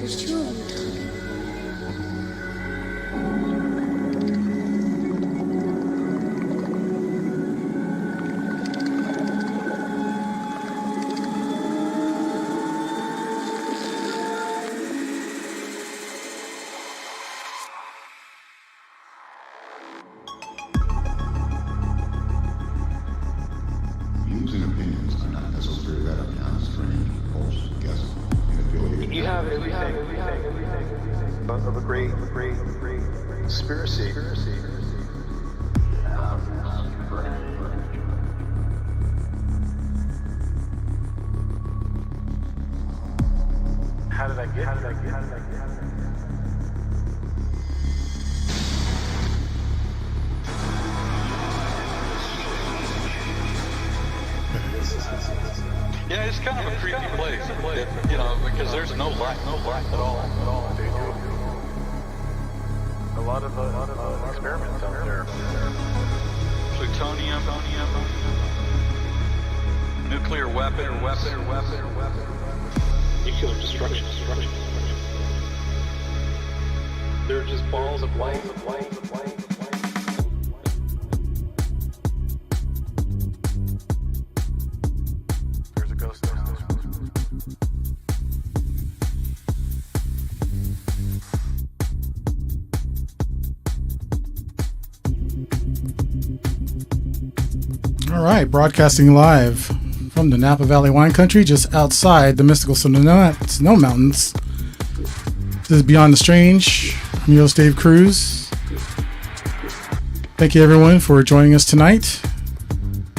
is chewing time. Views and opinions are not necessarily that of Beyond the Strange, host, guest, and affiliated. You have everything of a great conspiracy. How did I get? Yeah, it's kind of a creepy place, you know, because there's no light at all. They do a lot of experiments out there. Plutonium, nuclear weapon. Nuclear destruction. They're just balls of light. There's a ghost now. All right, broadcasting live from the Napa Valley wine country, just outside the mystical snow mountains. This is Beyond the Strange. I'm your host, Dave Cruz. Thank you, everyone, for joining us tonight.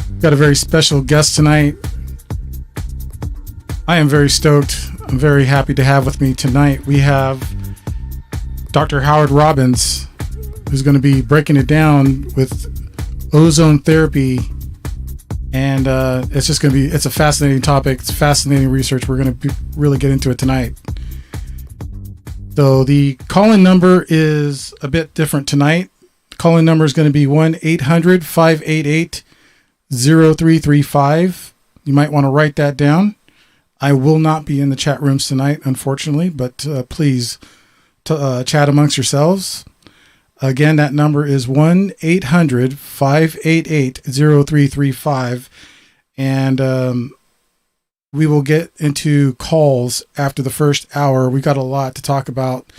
We've got a very special guest tonight. I am very stoked. I'm very happy to have with me tonight. We have Dr. Howard Robbins, who's going to be breaking it down with ozone therapy. And it's just going to be, it's a fascinating topic. It's fascinating research. We're going to really get into it tonight. So the call-in number is a bit different tonight. The call-in number is going to be 1-800-588-0335. You might want to write that down. I will not be in the chat rooms tonight, unfortunately, but please chat amongst yourselves. Again, that number is 1-800-588-0335. And we will get into calls after the first hour. We got a lot to talk about.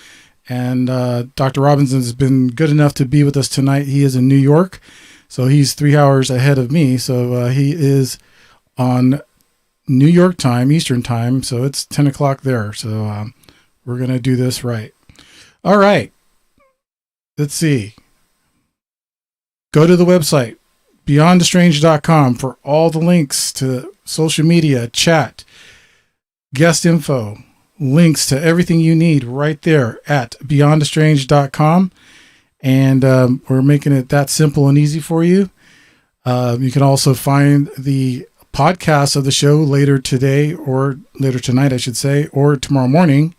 And Dr. Robinson has been good enough to be with us tonight. He is in New York, so he's 3 hours ahead of me. So he is on New York time, Eastern time. So it's 10 o'clock there. So we're going to do this right. All right. Let's see. Go to the website, beyondthestrange.com, for all the links to social media, chat, guest info, links to everything you need right there at beyondthestrange.com. And we're making it that simple and easy for you. You can also find the podcast of the show later today, or later tonight, I should say, or tomorrow morning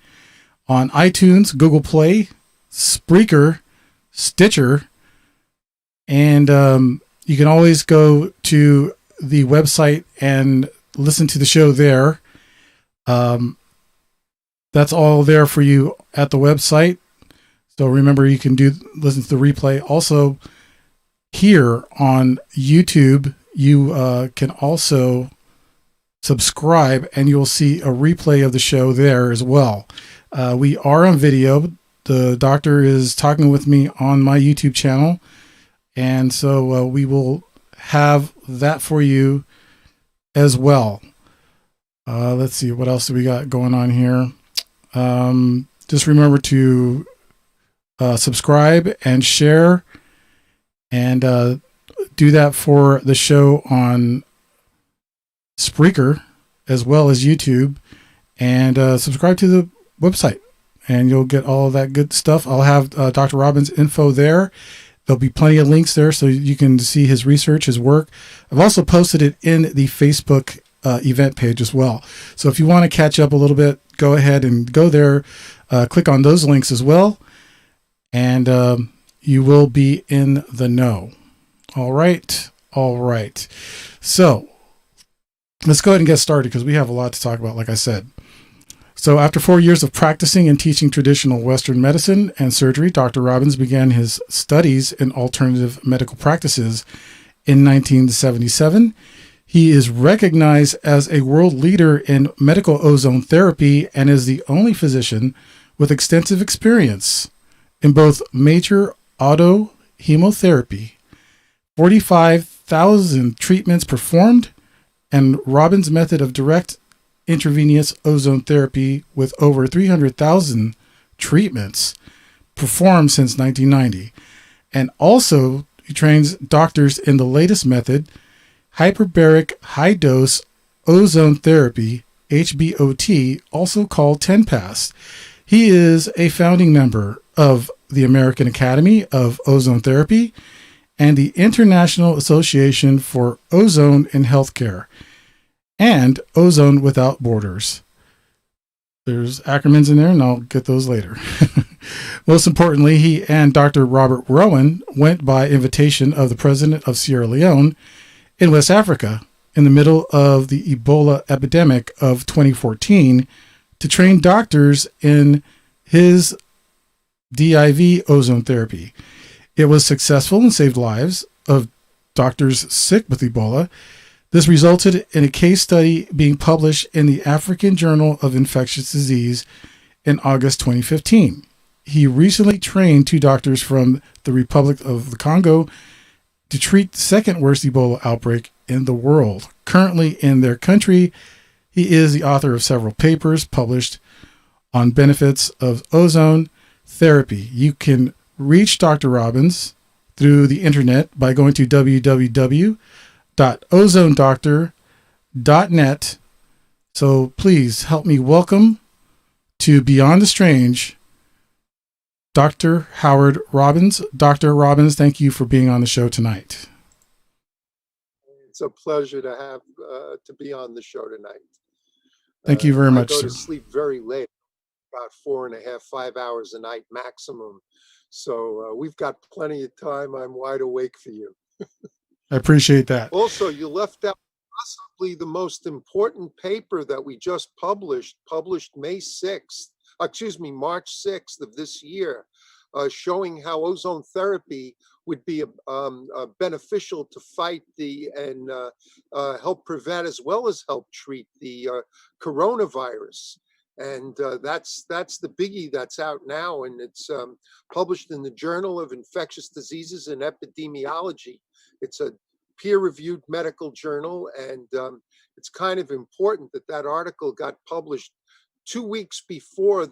on iTunes, Google Play, Spreaker, Stitcher, and you can always go to the website and listen to the show there. That's all there for you at the website. So remember, you can listen to the replay. Also, here on YouTube, you can also subscribe, and you'll see a replay of the show there as well. We are on video. The doctor is talking with me on my YouTube channel. And so we will have that for you as well. Let's see, what else do we got going on here? Just remember to subscribe and share, and do that for the show on Spreaker as well as YouTube, and subscribe to the website, and you'll get all of that good stuff. I'll have Dr. Robbins' info there. There'll be plenty of links there so you can see his research, his work. I've also posted it in the Facebook event page as well. So if you want to catch up a little bit, go ahead and go there, click on those links as well, and you will be in the know. All right. So let's go ahead and get started, because we have a lot to talk about, like I said. So after 4 years of practicing and teaching traditional Western medicine and surgery, Dr. Robbins began his studies in alternative medical practices in 1977. He is recognized as a world leader in medical ozone therapy and is the only physician with extensive experience in both major auto-hemotherapy, 45,000 treatments performed, and Robbins' method of direct intravenous ozone therapy with over 300,000 treatments performed since 1990. And also, he trains doctors in the latest method, Hyperbaric high-dose ozone therapy, HBOT, also called 10-pass. He is a founding member of the American Academy of Ozone Therapy and the International Association for Ozone in Healthcare and Ozone Without Borders. There's acronyms in there, and I'll get those later. Most importantly, he and Dr. Robert Rowan went by invitation of the president of Sierra Leone in West Africa in the middle of the Ebola epidemic of 2014 to train doctors in his DIV ozone therapy. It was successful and saved lives of doctors sick with Ebola. This resulted in a case study being published in the African Journal of Infectious Disease in August 2015. He recently trained 2 doctors from the Republic of the Congo to treat the second worst Ebola outbreak in the world. Currently in their country, he is the author of several papers published on benefits of ozone therapy. You can reach Dr. Robbins through the internet by going to www.ozonedoctor.net. So please help me welcome to Beyond the Strange, Dr. Howard Robbins. Dr. Robbins, thank you for being on the show tonight. It's a pleasure to have to be on the show tonight. Thank you very much. I go to sleep very late, about 4.5, 5 hours a night maximum. So we've got plenty of time. I'm wide awake for you. I appreciate that. Also, you left out possibly the most important paper that we just published March 6th of this year, showing how ozone therapy would be beneficial to fight and help prevent as well as help treat the coronavirus. And that's the biggie that's out now, and it's published in the Journal of Infectious Diseases and Epidemiology. It's a peer-reviewed medical journal, and it's kind of important that article got published 2 weeks before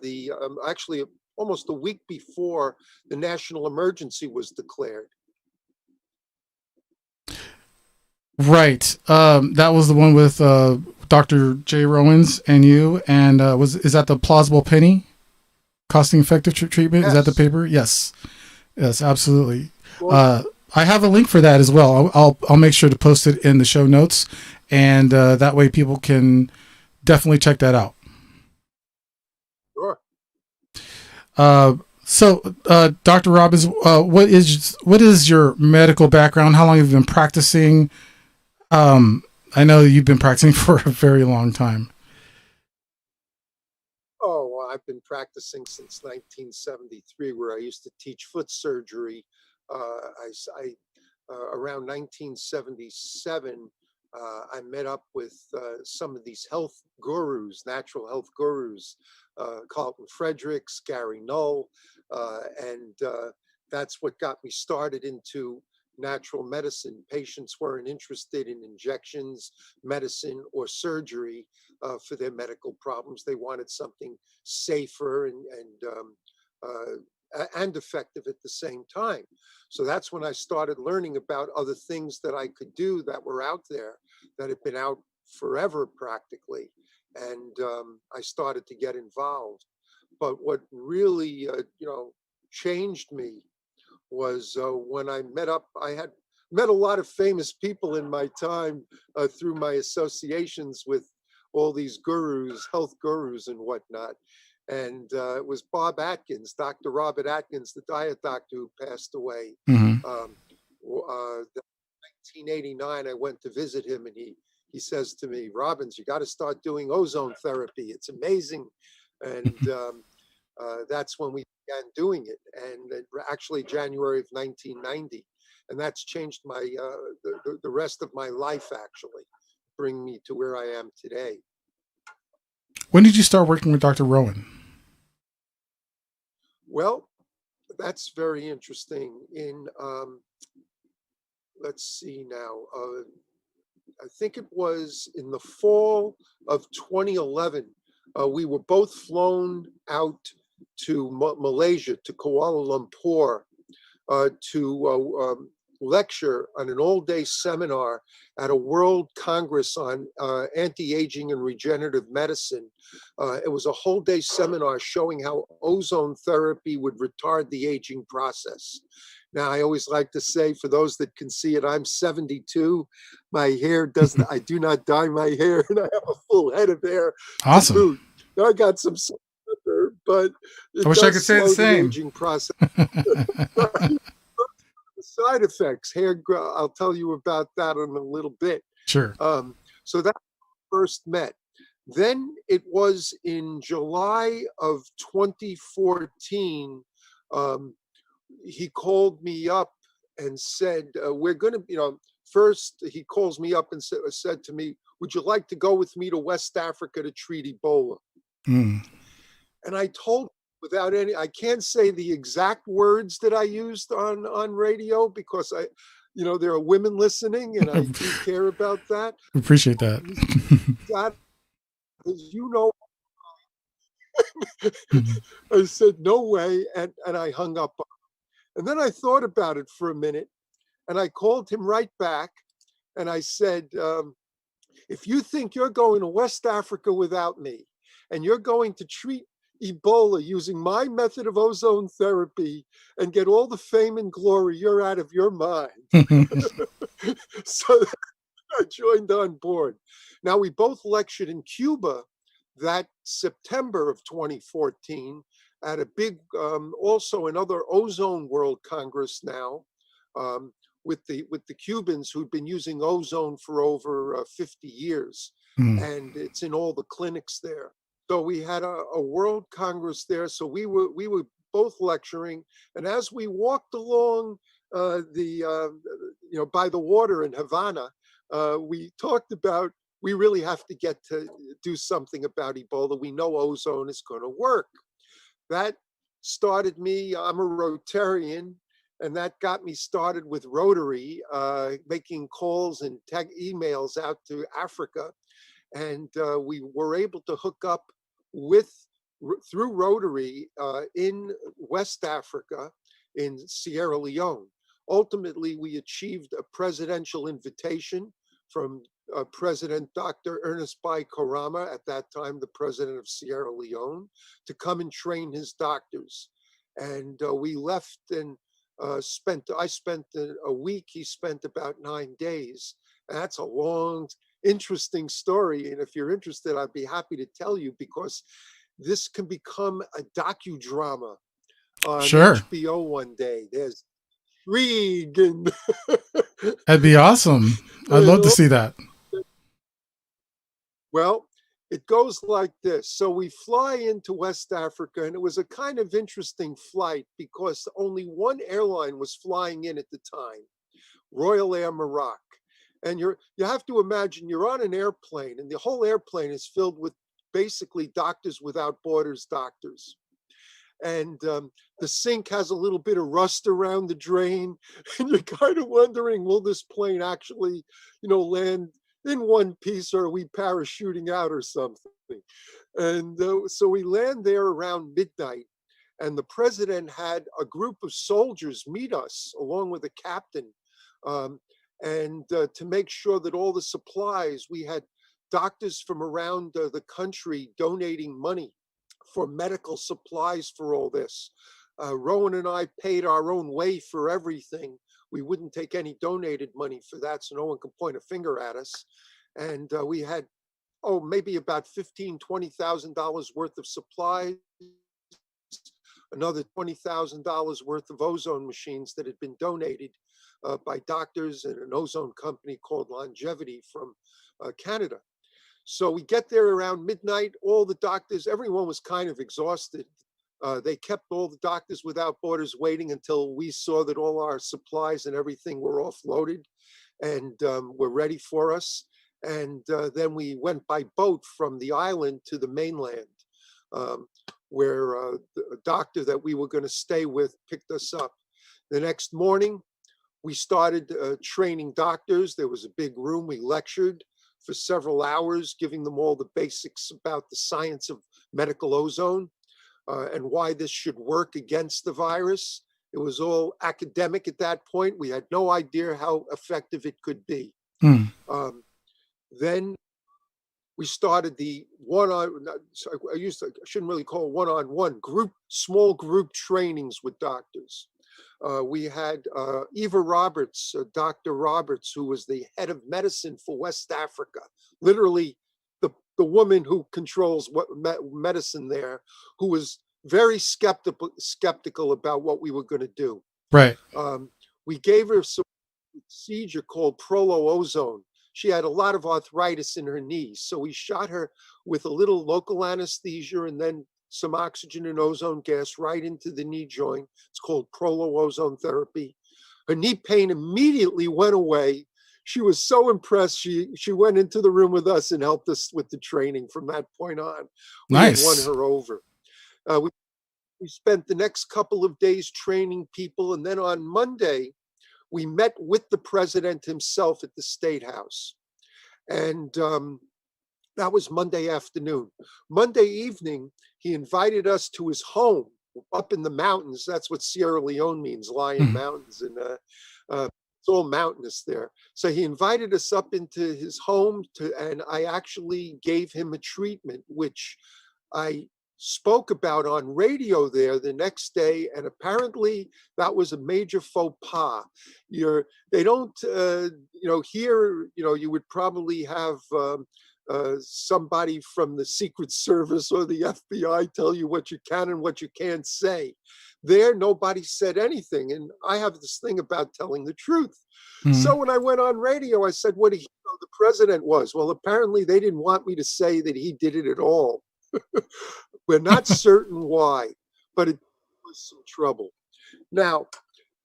actually almost a week before the national emergency was declared. Right. That was the one with Dr. J. Rowans and you. And is that the plausible penny costing effective treatment? Yes. Is that the paper? Yes. Yes, absolutely. Well, I have a link for that as well. I'll make sure to post it in the show notes, and that way people can definitely check that out. sure. So, Dr. Robbins, what is your medical background? How long have you been practicing? I know you've been practicing for a very long time. Oh, well, I've been practicing since 1973, where I used to teach foot surgery. Around 1977, I met up with some of these health gurus, natural health gurus, Carlton Fredericks, Gary Null, and that's what got me started into natural medicine. Patients weren't interested in injections, medicine, or surgery for their medical problems. They wanted something safer and effective at the same time. So that's when I started learning about other things that I could do that were out there, that had been out forever practically. And I started to get involved. But what really, changed me was when I had met a lot of famous people in my time through my associations with all these gurus, health gurus and whatnot. And it was Bob Atkins, Dr. Robert Atkins, the diet doctor who passed away. Mm-hmm. 1989, I went to visit him, and he he says to me, Robbins, you got to start doing ozone therapy. It's amazing. And that's when we began doing it. And actually January of 1990. And that's changed my the rest of my life, actually, bring me to where I am today. When did you start working with Dr. Rowan? Well, that's very interesting. In let's see now, I think it was in the fall of 2011. We were both flown out to Malaysia, to Kuala Lumpur, to lecture on an all-day seminar at a World Congress on anti-aging and regenerative medicine. It was a whole day seminar showing how ozone therapy would retard the aging process. Now, I always like to say, for those that can see it, I'm 72. My hair doesn't, I do not dye my hair, and I have a full head of hair. Awesome. I got some, but I wish I could say the same. Aging process. Side effects, hair growth. I'll tell you about that in a little bit. Sure. So that first met. Then it was in July of 2014. He called me up and said, we're going to, first he calls me up and said to me, would you like to go with me to West Africa to treat Ebola? Mm. And I told him, without any, I can't say the exact words that I used on radio because there are women listening and I do care about that. Appreciate that. That, as you know, I said, no way. And I hung up. And then I thought about it for a minute and I called him right back. And I said, if you think you're going to West Africa without me and you're going to treat Ebola using my method of ozone therapy and get all the fame and glory, you're out of your mind. So I joined on board. Now, we both lectured in Cuba that September of 2014 at a big, also another Ozone World Congress now, with the Cubans who'd been using ozone for over 50 years. Mm. And it's in all the clinics there. So we had a World Congress there. So we were both lecturing, and as we walked along by the water in Havana, we talked about we really have to get to do something about Ebola. We know ozone is going to work. That started me. I'm a Rotarian, and that got me started with Rotary, making calls and emails out to Africa. And we were able to hook up through Rotary in West Africa, in Sierra Leone. Ultimately, we achieved a presidential invitation from President Dr. Ernest Bai Koroma, at that time the president of Sierra Leone, to come and train his doctors. And we left and I spent a week. He spent about 9 days. And that's a long, interesting story. And if you're interested, I'd be happy to tell you, because this can become a docudrama on Sure. HBO one day. There's intrigue and That'd be awesome. I'd love to see that. Well, it goes like this. So we fly into West Africa, and it was a kind of interesting flight because only one airline was flying in at the time, Royal Air Maroc. And you have to imagine you're on an airplane, and the whole airplane is filled with basically Doctors Without Borders doctors. And the sink has a little bit of rust around the drain, and you're kind of wondering, will this plane actually, land in one piece, or are we parachuting out or something? And so we land there around midnight, and the president had a group of soldiers meet us along with a captain. And to make sure that all the supplies, we had doctors from around the country donating money for medical supplies for all this. Rowan and I paid our own way for everything. We wouldn't take any donated money for that, so no one can point a finger at us. And we had, maybe about $15,000, $20,000 worth of supplies, another $20,000 worth of ozone machines that had been donated by doctors and an ozone company called Longevity from Canada. So we get there around midnight. All the doctors, everyone was kind of exhausted. They kept all the Doctors Without Borders waiting until we saw that all our supplies and everything were offloaded and were ready for us. And then we went by boat from the island to the mainland, where the doctor that we were going to stay with picked us up. The next morning, we started training doctors. There was a big room. We lectured for several hours, giving them all the basics about the science of medical ozone and why this should work against the virus. It was all academic at that point. We had no idea how effective it could be. Mm. Then we started the I shouldn't really call it one-on-one, small group trainings with doctors. We had Eva Roberts, Dr. Roberts, who was the head of medicine for West Africa, literally the woman who controls medicine there, who was very skeptical about what we were going to do. Right. We gave her some procedure called Ozone. She had a lot of arthritis in her knees, so we shot her with a little local anesthesia and then some oxygen and ozone gas right into the knee joint. It's called Ozone therapy. Her knee pain immediately went away. She was so impressed. She went into the room with us and helped us with the training from that point on. We Nice. won her over. We spent the next couple of days training people, and then on Monday, we met with the president himself at the State House. And that was Monday afternoon. Monday evening, he invited us to his home up in the mountains. That's what Sierra Leone means, Lion Mountains. And it's all mountainous there. So he invited us up into his home and I actually gave him a treatment, which I spoke about on radio there the next day, and apparently that was a major faux pas. They don't, here, you would probably have somebody from the Secret Service or the FBI tell you what you can and what you can't say. There, nobody said anything, and I have this thing about telling the truth. So when I went on radio, I said, what do you know the president was? Well, apparently they didn't want me to say that he did it at all. We're not certain why, but it was some trouble. Now,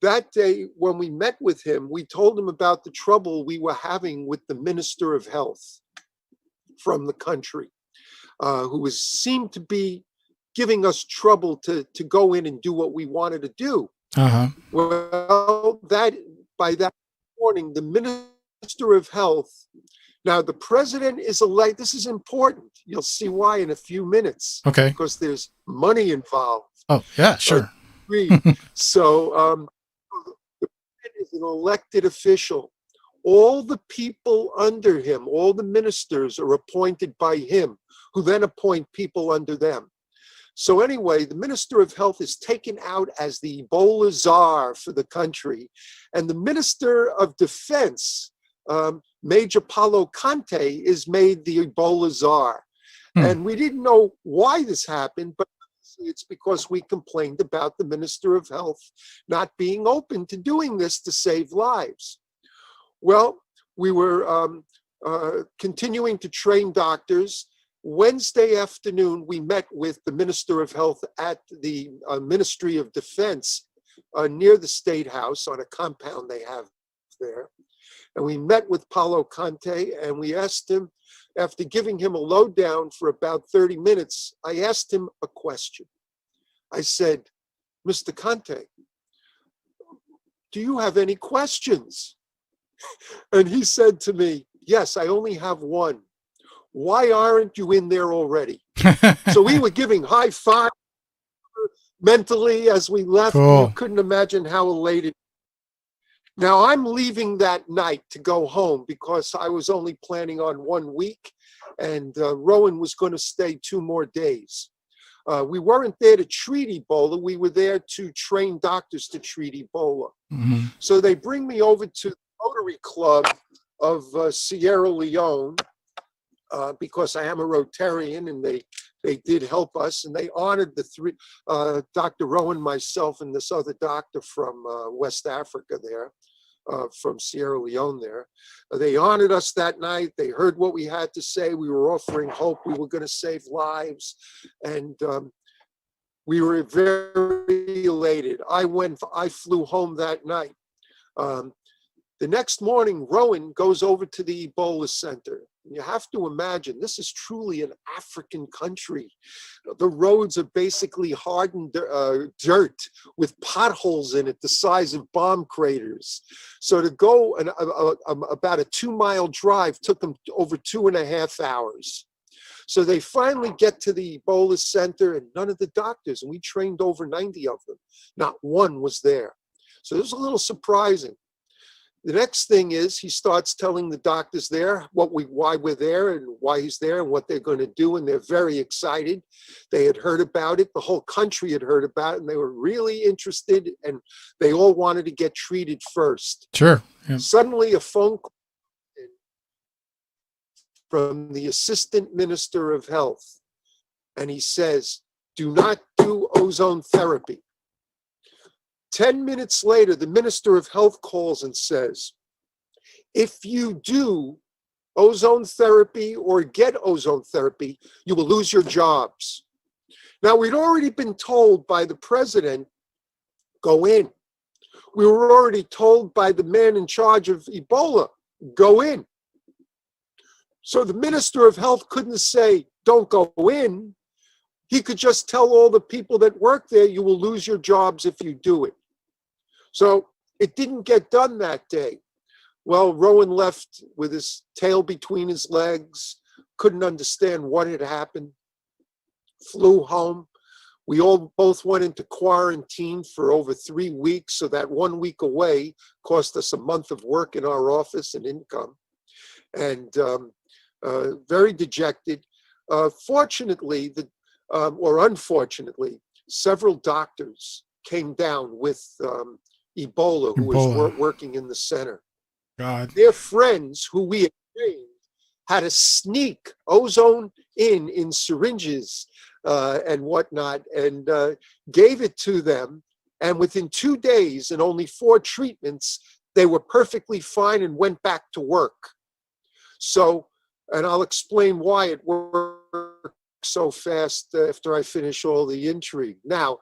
that day when we met with him, we told him about the trouble we were having with the Minister of Health from the country, who seemed to be giving us trouble to go in and do what we wanted to do. Well, by that morning, the Minister of Health. Now, the president is elected. This is important. You'll see why in a few minutes. Okay. Because there's money involved. Oh, yeah, sure. So the president is an elected official. All the people under him, all the ministers are appointed by him, who then appoint people under them. So anyway, the Minister of Health is taken out as the Ebola czar for the country. And the Minister of Defense, Major Auto-Hemotherapy, is made the Ebola czar. And we didn't know why this happened, but it's because we complained about the Minister of Health not being open to doing this to save lives. Well, we were continuing to train doctors. Wednesday afternoon, we met with the Minister of Health at the Ministry of Defense near the State House on a compound they have there. And we met with Paulo Conte, and we asked him, after giving him a lowdown for about 30 minutes, I asked him a question. I said, Mr. Conte, do you have any questions? And he said to me, yes, I only have one. Why aren't you in there already? So we were giving high five mentally as we left. Cool. You couldn't imagine how elated. Now I'm leaving that night to go home because I was only planning on 1 week, and Rowan was going to stay 2 more days. We weren't there to treat Ebola. We were there to train doctors to treat Ebola. So they bring me over to the Rotary Club of Sierra Leone because I am a Rotarian, and they did help us, and they honored the 3, Dr. Rowan, myself, and this other doctor from West Africa there. from Sierra Leone there. They honored us that night. They heard what we had to say. We were offering hope. We were going to save lives. And we were very elated. I flew home that night. The next morning, Rowan goes over to the Ebola Center. You have to imagine, this is truly an African country. The roads are basically hardened dirt with potholes in it the size of bomb craters. So to go about a 2-mile drive took them over 2.5 hours. So they finally get to the Ebola Center, and none of the doctors, and we trained over 90 of them, not one was there. So it was a little surprising. The next thing is he starts telling the doctors there why we're there and why he's there and what they're going to do, and they're very excited. They had heard about it. The whole country had heard about it, and they were really interested, and they all wanted to get treated first. Sure. Yeah. Suddenly a phone call from the Assistant Minister of Health, and he says, do not do ozone therapy. 10 minutes later, the Minister of Health calls and says, if you do ozone therapy or get ozone therapy, you will lose your jobs. Now, we'd already been told by the president, go in. We were already told by the man in charge of Ebola, go in. So the Minister of Health couldn't say, don't go in. He could just tell all the people that work there, you will lose your jobs if you do it. So it didn't get done that day. Well, Rowan left with his tail between his legs, couldn't understand what had happened, flew home. We all both went into quarantine for over 3 weeks, so that 1 week away cost us a month of work in our office and income. And very dejected. Fortunately, or unfortunately, several doctors came down with Ebola, who was working in the center. God. Their friends, who we had trained, had to sneak ozone in syringes and whatnot, and gave it to them. And within 2 days and only 4 treatments, they were perfectly fine and went back to work. So, and I'll explain why it worked so fast after I finish all the intrigue. Now,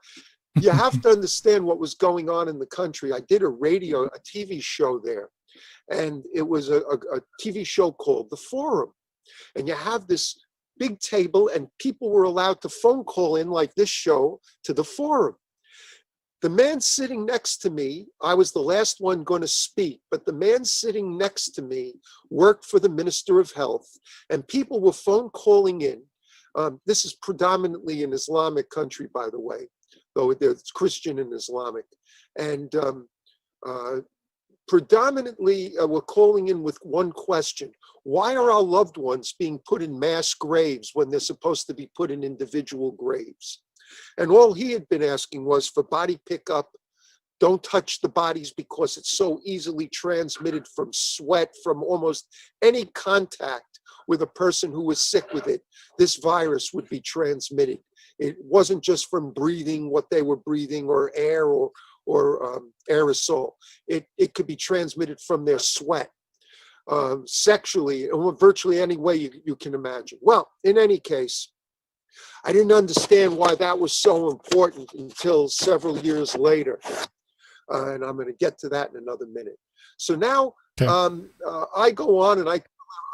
you have to understand what was going on in the country. I did a TV show there, and it was a TV show called The Forum. And you have this big table, and people were allowed to phone call in like this show to The Forum. The man sitting next to me, I was the last one going to speak, but the man sitting next to me worked for the Minister of Health, and people were phone calling in. This is predominantly an Islamic country, by the way, though it's Christian and Islamic. And predominantly were calling in with one question: why are our loved ones being put in mass graves when they're supposed to be put in individual graves? And all he had been asking was for body pickup. Don't touch the bodies because it's so easily transmitted from sweat, from almost any contact with a person who was sick with it. This virus would be transmitted. It wasn't just from breathing what they were breathing, or air, or aerosol. It could be transmitted from their sweat, sexually, or virtually any way you can imagine. Well, in any case, I didn't understand why that was so important until several years later. And I'm going to get to that in another minute. So now I go on and I talk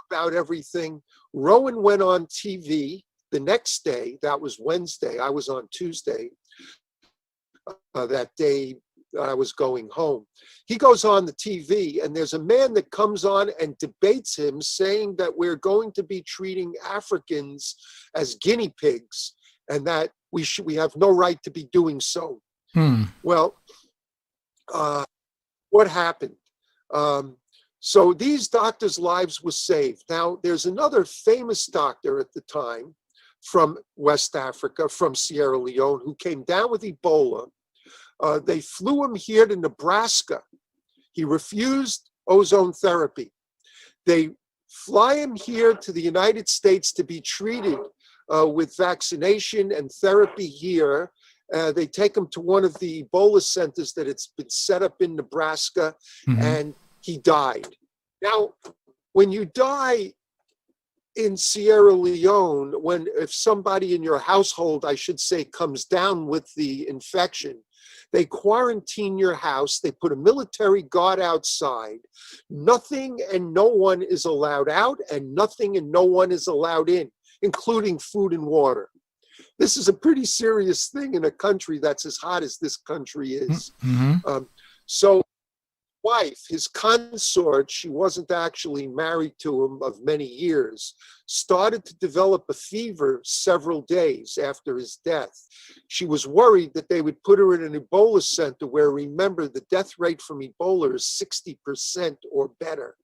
about everything. Rowan went on TV the next day. That was Wednesday. I was on Tuesday. That day I was going home. He goes on the TV, and there's a man that comes on and debates him, saying that we're going to be treating Africans as guinea pigs, and that we have no right to be doing so. Well, what happened? So these doctors' lives were saved. Now, there's another famous doctor at the time from West Africa, from Sierra Leone, who came down with Ebola. They flew him here to Nebraska. He refused ozone therapy. They fly him here to the United States to be treated with vaccination and therapy here. They take him to one of the Ebola centers that it's been set up in Nebraska, and he died. Now, when you die in Sierra Leone, if somebody in your household, I should say, comes down with the infection, they quarantine your house. They put a military guard outside. Nothing and no one is allowed out, and nothing and no one is allowed in, including food and water. This is a pretty serious thing in a country that's as hot as this country is. So wife, his consort, she wasn't actually married to him of many years, started to develop a fever several days after his death. She was worried that they would put her in an Ebola center where, remember, the death rate from Ebola is 60% or better.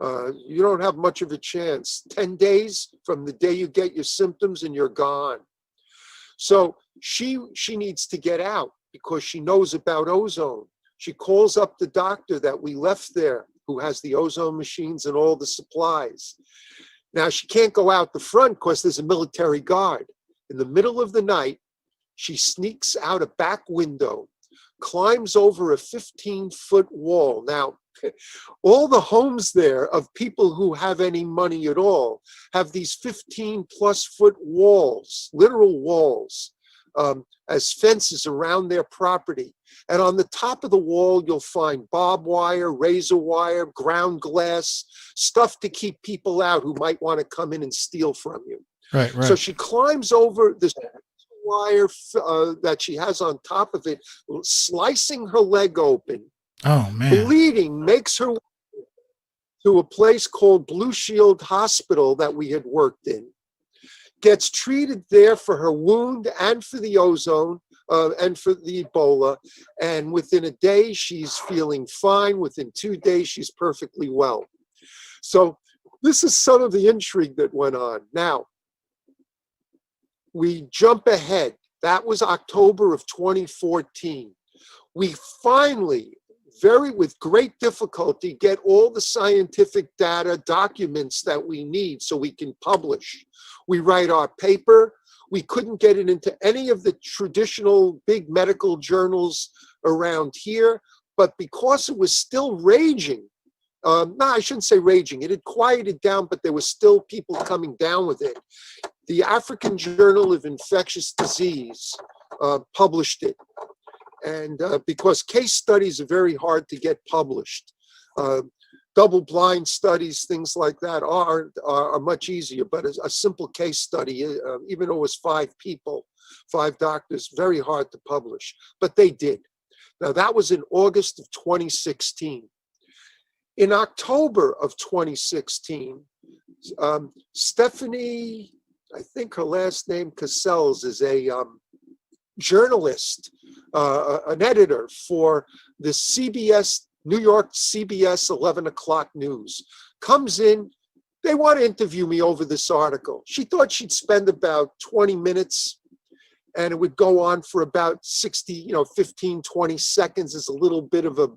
You don't have much of a chance. 10 days from the day you get your symptoms and you're gone. So she needs to get out because she knows about ozone. She calls up the doctor that we left there, who has the ozone machines and all the supplies. Now, she can't go out the front because there's a military guard. In the middle of the night, she sneaks out a back window, climbs over a 15-foot wall. Now, all the homes there of people who have any money at all have these 15-plus foot walls, literal walls, as fences around their property. And on the top of the wall, you'll find barbed wire, razor wire, ground glass, stuff to keep people out who might want to come in and steal from you. Right. So she climbs over this wire that she has on top of it, slicing her leg open. Oh, man. Bleeding, makes her way to a place called Blue Shield Hospital that we had worked in. Gets treated there for her wound and for the ozone and for the Ebola. And within a day, she's feeling fine. Within 2 days, she's perfectly well. So this is some of the intrigue that went on. Now, we jump ahead. That was October of 2014. We finally, with great difficulty, get all the scientific data, documents that we need so we can publish. We write our paper. We couldn't get it into any of the traditional big medical journals around here, but because it was still raging, no, I shouldn't say raging, it had quieted down, but there were still people coming down with it. The African Journal of Infectious Disease published it. And because case studies are very hard to get published, double-blind studies, things like that are much easier. But a simple case study, even though it was 5 people, 5 doctors, very hard to publish. But they did. Now, that was in August of 2016. In October of 2016, Stephanie, I think her last name, Cassels, is a journalist, an editor for the CBS, New York CBS 11 o'clock news, comes in. They want to interview me over this article. She thought she'd spend about 20 minutes and it would go on for about 60, 15, 20 seconds as a little bit of a,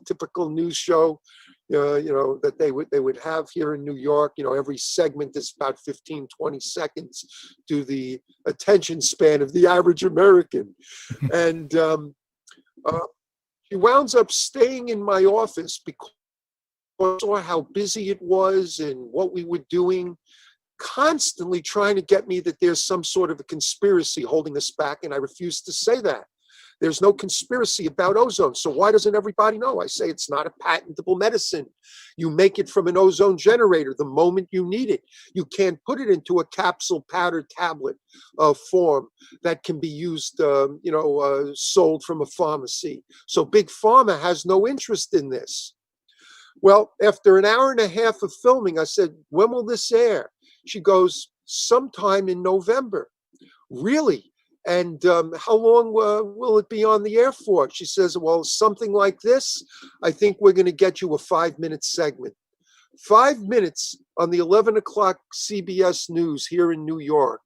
typical news show, that they would have here in New York. Every segment is about 15, 20 seconds to the attention span of the average American. And she wound up staying in my office because I saw how busy it was and what we were doing, constantly trying to get me that there's some sort of a conspiracy holding us back, and I refused to say that. There's no conspiracy about ozone. So why doesn't everybody know? I say it's not a patentable medicine. You make it from an ozone generator the moment you need it. You can't put it into a capsule, powder, tablet form that can be used, sold from a pharmacy. So Big Pharma has no interest in this. Well, after an hour and a half of filming, I said, when will this air? She goes, sometime in November. Really? And how long will it be on the air for? She says, well, something like this. I think we're going to get you a 5-minute segment. 5 minutes on the 11 o'clock CBS News here in New York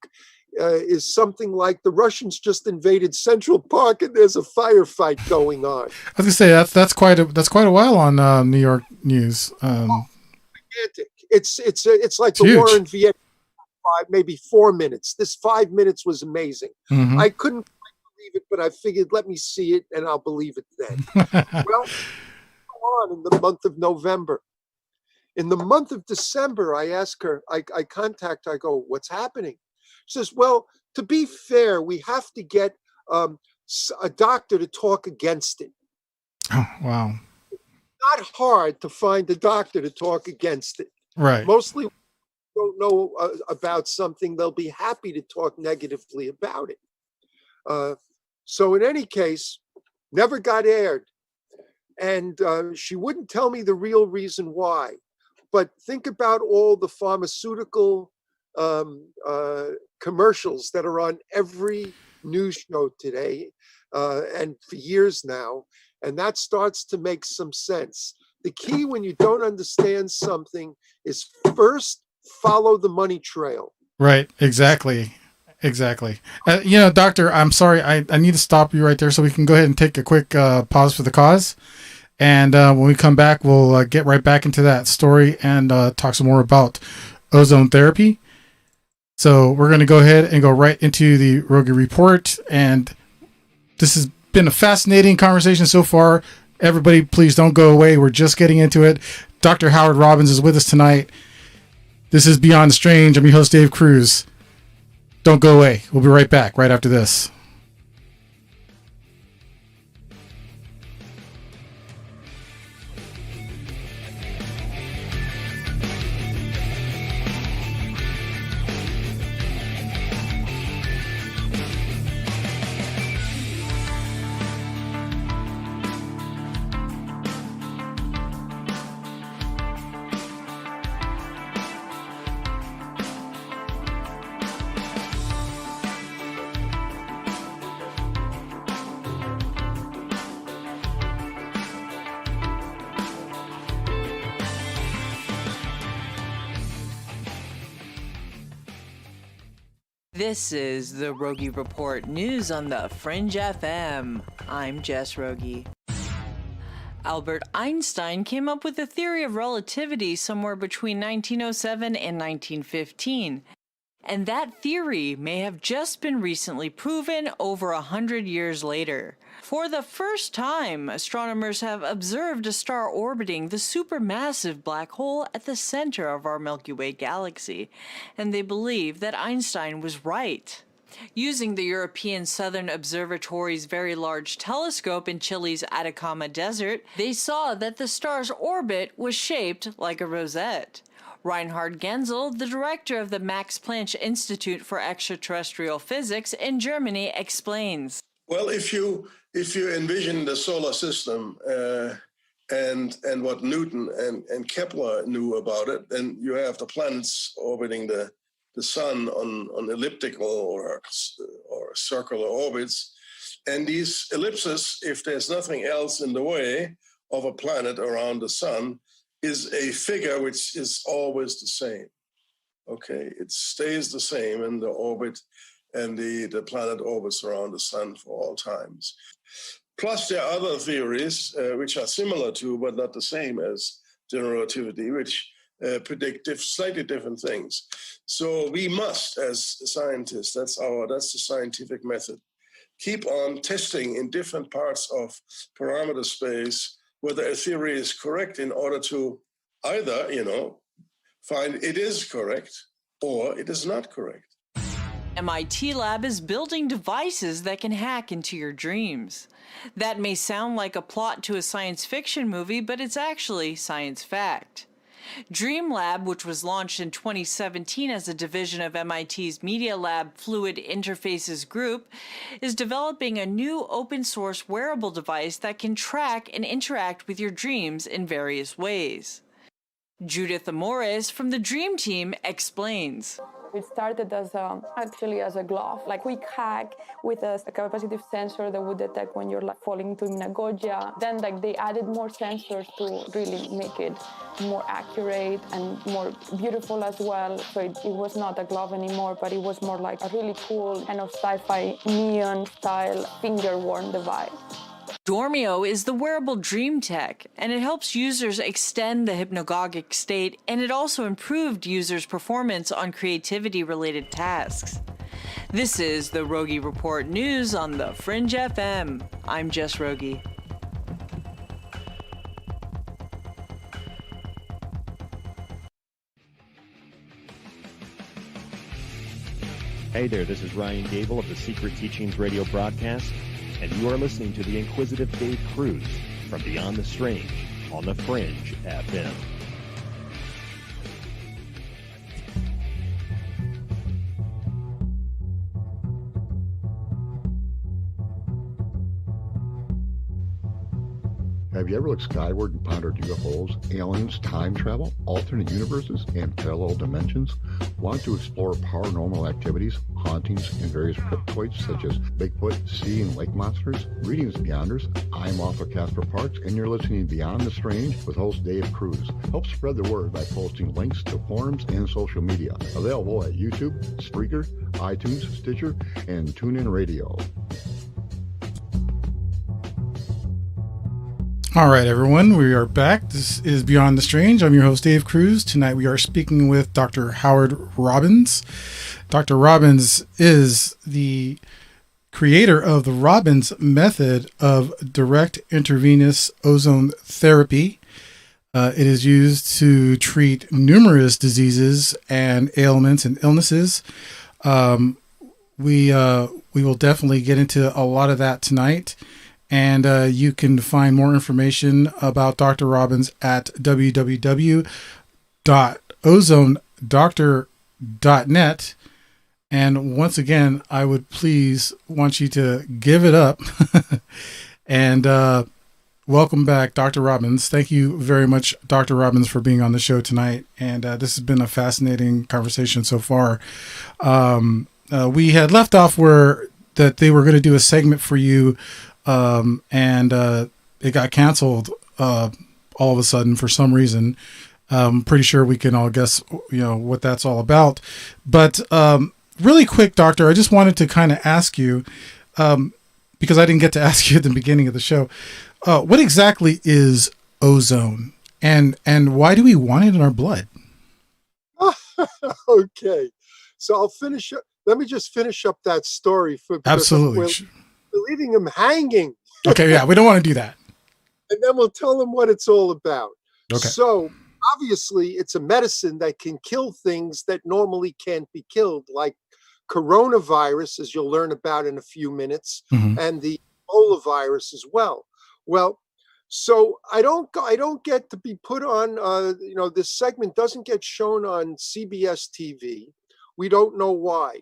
is something like the Russians just invaded Central Park and there's a firefight going on. I was gonna say that's quite a while on New York news. Gigantic. It's like the huge. war in Vietnam. Maybe 4 minutes. This 5 minutes was amazing. Mm-hmm. I couldn't believe it, but I figured let me see it and I'll believe it then. Well, go on in the month of November. In the month of December, I ask her, I contact her, I go, what's happening? She says, well, to be fair, we have to get a doctor to talk against it. Oh, wow. Not hard to find a doctor to talk against it. Right. Mostly don't know about something, they'll be happy to talk negatively about it. So in any case, never got aired. And she wouldn't tell me the real reason why. But think about all the pharmaceutical commercials that are on every news show today and for years now. And that starts to make some sense. The key when you don't understand something is first follow the money trail. Right. Exactly. Exactly. Doctor, I'm sorry. I need to stop you right there so we can go ahead and take a quick pause for the cause. And when we come back, we'll get right back into that story and talk some more about ozone therapy. So we're going to go ahead and go right into the Rogie Report. And this has been a fascinating conversation so far. Everybody, please don't go away. We're just getting into it. Dr. Howard Robbins is with us tonight. This is Beyond Strange. I'm your host, Dave Cruz. Don't go away. We'll be right back right after this. This is the Rogie Report news on the Fringe FM. I'm Jess Rogie. Albert Einstein came up with the theory of relativity somewhere between 1907 and 1915. And that theory may have just been recently proven over 100 years later. For the first time, astronomers have observed a star orbiting the supermassive black hole at the center of our Milky Way galaxy, and they believe that Einstein was right. Using the European Southern Observatory's Very Large Telescope in Chile's Atacama Desert, they saw that the star's orbit was shaped like a rosette. Reinhard Genzel, the director of the Max Planck Institute for Extraterrestrial Physics in Germany, explains. Well, if you envision the solar system and what Newton and Kepler knew about it, then you have the planets orbiting the sun on elliptical or circular orbits. And these ellipses, if there's nothing else in the way of a planet around the sun, is a figure which is always the same. Okay, it stays the same in the orbit, and the planet orbits around the sun for all times. Plus, there are other theories which are similar to, but not the same as general relativity, which predict slightly different things. So we must, as scientists, that's the scientific method, keep on testing in different parts of parameter space whether a theory is correct in order to either, find it is correct or it is not correct. MIT Lab is building devices that can hack into your dreams. That may sound like a plot to a science fiction movie, but it's actually science fact. Dream Lab, which was launched in 2017 as a division of MIT's Media Lab Fluid Interfaces Group, is developing a new open-source wearable device that can track and interact with your dreams in various ways. Judith Amores from the Dream Team explains. It started actually as a glove, like quick hack with a capacitive sensor that would detect when you're falling into hypnagogia. Then they added more sensors to really make it more accurate and more beautiful as well. So it was not a glove anymore, but it was more like a really cool kind of sci-fi neon style finger-worn device. Dormio is the wearable dream tech, and it helps users extend the hypnagogic state, and it also improved users' performance on creativity-related tasks. This is the Rogie Report News on the Fringe FM. I'm Jess Rogie. Hey there, this is Ryan Gable of the Secret Teachings radio broadcast, and you are listening to the inquisitive Dave Cruz from Beyond the Strange on the Fringe FM. Have you ever looked skyward and pondered UFOs, aliens, time travel, alternate universes, and parallel dimensions? Want to explore paranormal activities, hauntings, and various cryptoids such as Bigfoot, sea and lake monsters? Greetings, Beyonders. I'm author Casper Parks, and you're listening to Beyond the Strange with host Dave Cruz. Help spread the word by posting links to forums and social media. Available at YouTube, Spreaker, iTunes, Stitcher, and TuneIn Radio. All right, everyone, we are back. This is Beyond the Strange. I'm your host, Dave Cruz. Tonight we are speaking with Dr. Howard Robbins. Dr. Robbins is the creator of the Robbins method of direct intravenous ozone therapy. It is used to treat numerous diseases and ailments and illnesses. We will definitely get into a lot of that tonight. And you can find more information about Dr. Robbins at www.ozonedoctor.net. And once again, I would please want you to give it up. And welcome back, Dr. Robbins. Thank you very much, Dr. Robbins, for being on the show tonight. And this has been a fascinating conversation so far. We had left off where that they were going to do a segment for you. And it got canceled all of a sudden for some reason. I'm pretty sure we can all guess, what that's all about. But really quick, Doctor, I just wanted to kind of ask you, because I didn't get to ask you at the beginning of the show, what exactly is ozone, and why do we want it in our blood? Okay, so I'll finish up. Let me just finish up that story for Absolutely. Leaving him hanging. Okay, yeah, we don't want to do that. And then we'll tell him what it's all about. Okay. So obviously it's a medicine that can kill things that normally can't be killed, like coronavirus, as you'll learn about in a few minutes, and the Ebola virus as well. Well, so I don't get to be put on, this segment doesn't get shown on CBS TV. We don't know why.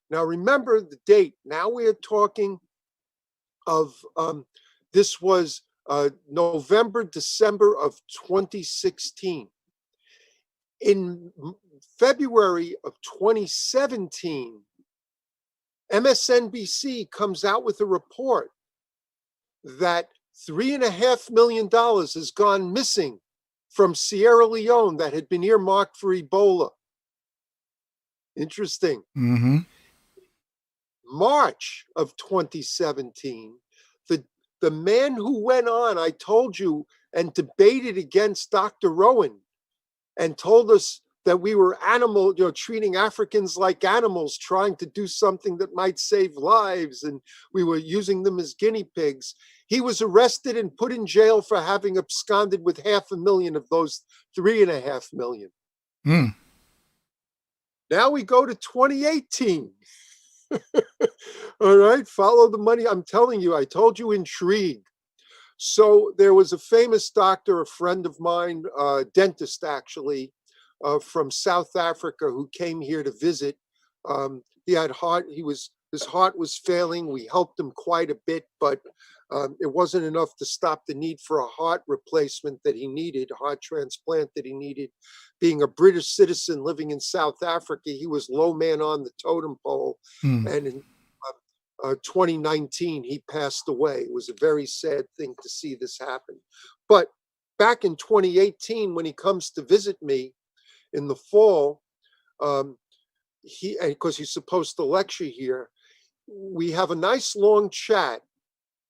Now remember the date. Now we are talking of this was November, December of 2016. In February of 2017, MSNBC comes out with a report that $3.5 million has gone missing from Sierra Leone that had been earmarked for Ebola. Interesting. March of 2017, the man who went on, I told you, and debated against Dr. Rowan and told us that we were treating Africans like animals, trying to do something that might save lives, and we were using them as guinea pigs. He was arrested and put in jail for having absconded with $500,000 of those $3.5 million. Now we go to 2018. All right, follow the money. I'm telling you, I told you, intrigue. So there was a famous doctor, a friend of mine, dentist actually, from South Africa, who came here to visit. He had his heart was failing. We helped him quite a bit, but it wasn't enough to stop the need for a heart replacement that he needed, a heart transplant that he needed. Being a British citizen living in South Africa, he was low man on the totem pole. And in 2019, he passed away. It was a very sad thing to see this happen. But back in 2018, when he comes to visit me in the fall, because he's supposed to lecture here, we have a nice long chat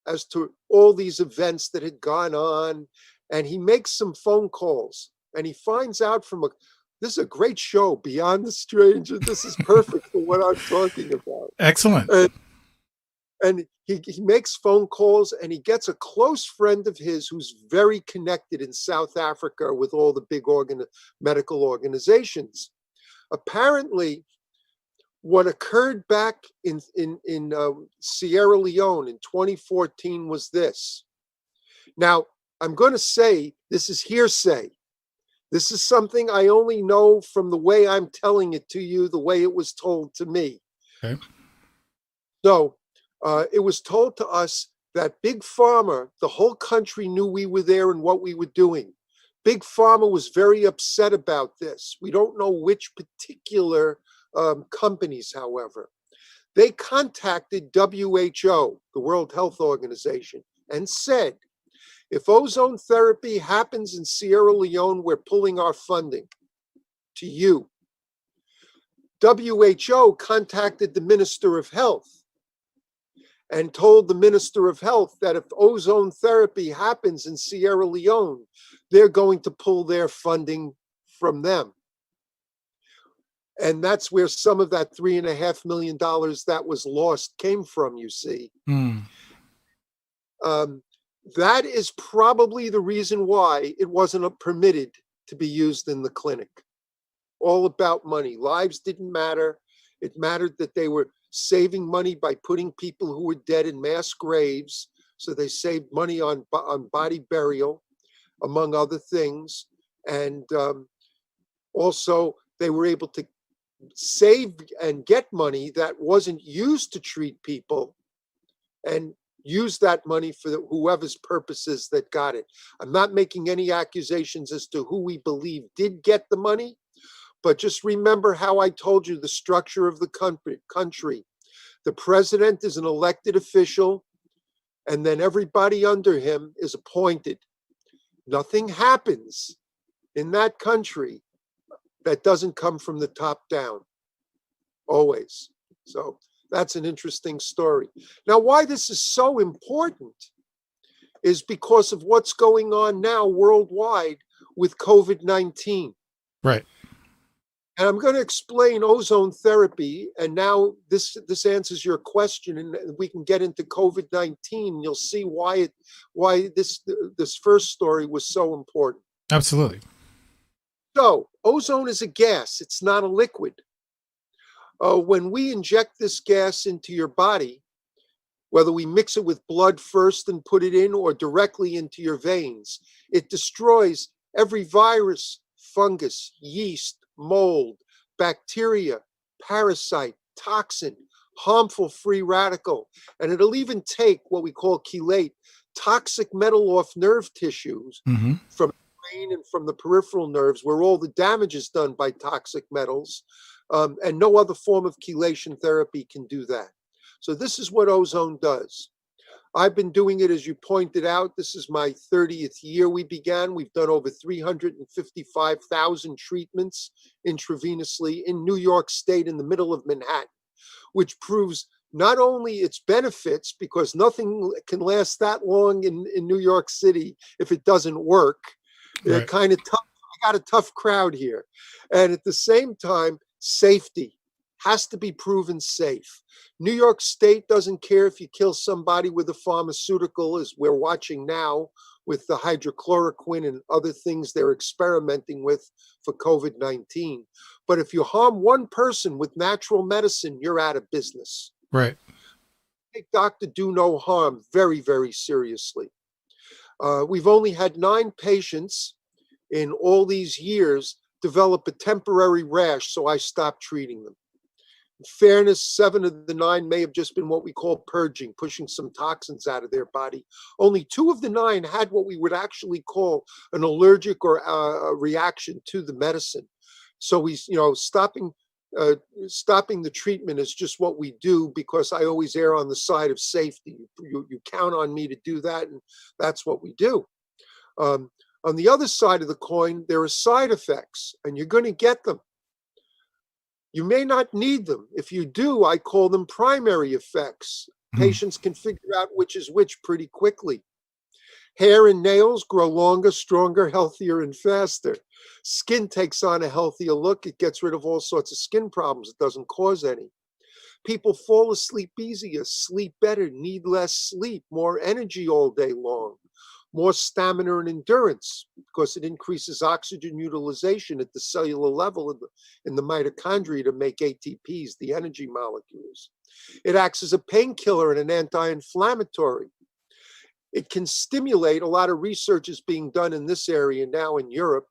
as to all these events that had gone on, and he makes some phone calls, and he finds out this is a great show, Beyond the Strange, and this is perfect for what I'm talking about. Excellent. And he makes phone calls, and he gets a close friend of his who's very connected in South Africa with all the big medical organizations. Apparently, what occurred back in Sierra Leone in 2014 was this. Now, I'm going to say this is hearsay. This is something I only know from the way I'm telling it to you, the way it was told to me. Okay. So it was told to us that Big Pharma, the whole country knew we were there and what we were doing. Big Pharma was very upset about this. We don't know which particular companies, however. They contacted WHO, the World Health Organization, and said, if ozone therapy happens in Sierra Leone, we're pulling our funding to you. WHO contacted the Minister of Health and told the Minister of Health that if ozone therapy happens in Sierra Leone, they're going to pull their funding from them. And that's where some of that $3.5 million that was lost came from, you see. That is probably the reason why it wasn't permitted to be used in the clinic. All about money. Lives didn't matter. It mattered that they were saving money by putting people who were dead in mass graves. So they saved money on body burial, among other things. And also, they were able to save and get money that wasn't used to treat people and use that money for whoever's purposes that got it. I'm not making any accusations as to who we believe did get the money, but just remember how I told you the structure of the country. The president is an elected official, and then everybody under him is appointed. Nothing happens in that country that doesn't come from the top down, always. So that's an interesting story. Now, why this is so important is because of what's going on now worldwide with COVID-19. Right. And I'm going to explain ozone therapy. And now this answers your question, and we can get into COVID-19. You'll see why this first story was so important. Absolutely. So ozone is a gas. It's not a liquid. When we inject this gas into your body, whether we mix it with blood first and put it in or directly into your veins, it destroys every virus, fungus, yeast, mold, bacteria, parasite, toxin, harmful free radical, and it'll even take what we call chelate, toxic metal off nerve tissues from the brain and from the peripheral nerves where all the damage is done by toxic metals. And no other form of chelation therapy can do that. So this is what ozone does. I've been doing it, as you pointed out. This is my 30th year we began. We've done over 355,000 treatments intravenously in New York State in the middle of Manhattan, which proves not only its benefits, because nothing can last that long in New York City if it doesn't work. They're kind of tough. I got a tough crowd here. And at the same time, safety has to be proven safe. New York State doesn't care if you kill somebody with a pharmaceutical, as we're watching now with the hydrochloroquine and other things they're experimenting with for COVID-19. But if you harm one person with natural medicine, you're out of business. Right. Take Dr. Do No Harm very, very seriously. We've only had 9 patients in all these years develop a temporary rash, so I stopped treating them. In fairness, 7 of the 9 may have just been what we call purging, pushing some toxins out of their body. Only 2 of the 9 had what we would actually call an allergic or a reaction to the medicine. So we, stopping the treatment is just what we do, because I always err on the side of safety. You count on me to do that, and that's what we do. On the other side of the coin, there are side effects, and you're going to get them. You may not need them. If you do, I call them primary effects. Patients can figure out which is which pretty quickly. Hair and nails grow longer, stronger, healthier, and faster. Skin takes on a healthier look. It gets rid of all sorts of skin problems. It doesn't cause any. people fall asleep easier, sleep better, need less sleep, more energy all day long, more stamina and endurance, because it increases oxygen utilization at the cellular level in the mitochondria to make ATPs, the energy molecules. It acts as a painkiller and an anti-inflammatory. It can stimulate, a lot of research is being done in this area now in Europe.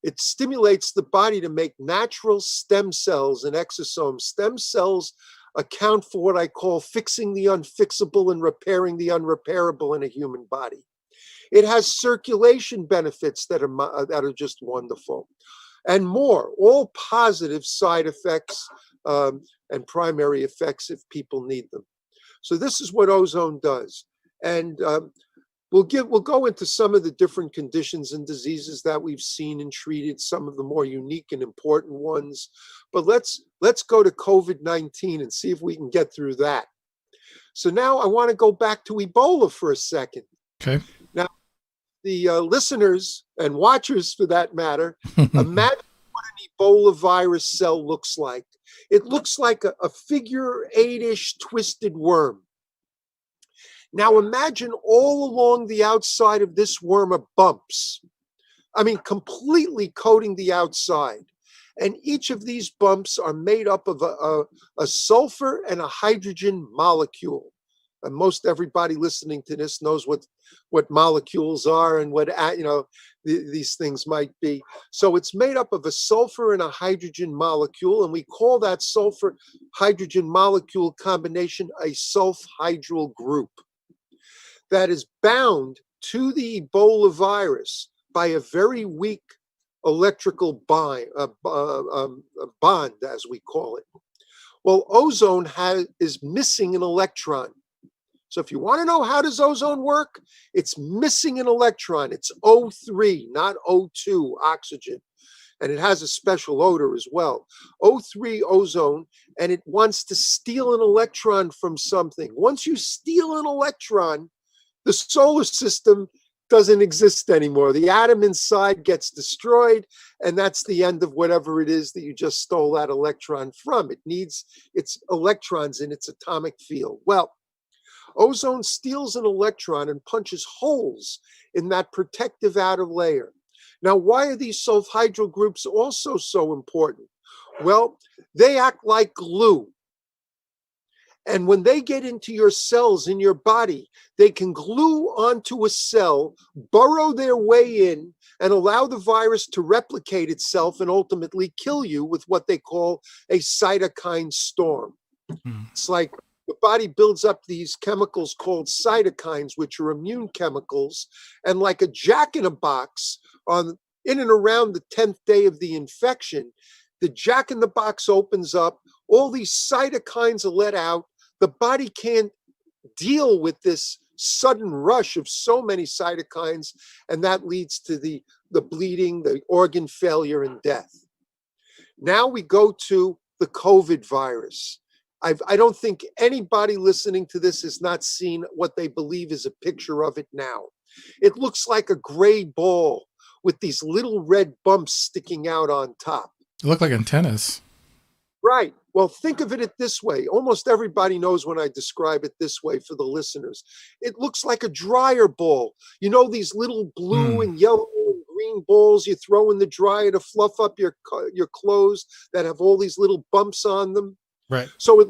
It stimulates the body to make natural stem cells and exosomes. Stem cells account for what I call fixing the unfixable and repairing the unrepairable in a human body. It has circulation benefits that are just wonderful, and more, all positive side effects and primary effects if people need them. So this is what ozone does. And we'll go into some of the different conditions and diseases that we've seen and treated, some of the more unique and important ones. But let's go to COVID-19 and see if we can get through that. So now I want to go back to Ebola for a second. Okay. Now, the listeners and watchers, for that matter, imagine what an Ebola virus cell looks like. It looks like a figure eight-ish twisted worm. Now imagine all along the outside of this worm are bumps. I mean, completely coating the outside. And each of these bumps are made up of a sulfur and a hydrogen molecule. And most everybody listening to this knows what molecules are and what these things might be. So it's made up of a sulfur and a hydrogen molecule, and we call that sulfur hydrogen molecule combination a sulfhydryl group that is bound to the Ebola virus by a very weak electrical bond, as we call it. Well, ozone is missing an electron. So if you want to know how does ozone work, it's missing an electron. It's O3, not O2, oxygen. And it has a special odor as well. O3 ozone, and it wants to steal an electron from something. Once you steal an electron, the solar system doesn't exist anymore. The atom inside gets destroyed, and that's the end of whatever it is that you just stole that electron from. It needs its electrons in its atomic field. Well, ozone steals an electron and punches holes in that protective outer layer. Now, why are these sulfhydryl groups also so important? Well, they act like glue. And when they get into your cells in your body, they can glue onto a cell, burrow their way in, and allow the virus to replicate itself and ultimately kill you with what they call a cytokine storm. It's like the body builds up these chemicals called cytokines, which are immune chemicals, and like a jack-in-a-box in and around the 10th day of the infection, the jack-in-the-box opens up, all these cytokines are let out, the body can't deal with this sudden rush of so many cytokines, and that leads to the bleeding, the organ failure, and death. Now we go to the COVID virus. I don't think anybody listening to this has not seen what they believe is a picture of it now. It looks like a gray ball with these little red bumps sticking out on top. They look like antennas. Right. Well, think of it this way. Almost everybody knows when I describe it this way for the listeners. It looks like a dryer ball. You know, these little blue and yellow and green balls you throw in the dryer to fluff up your clothes that have all these little bumps on them? Right. So it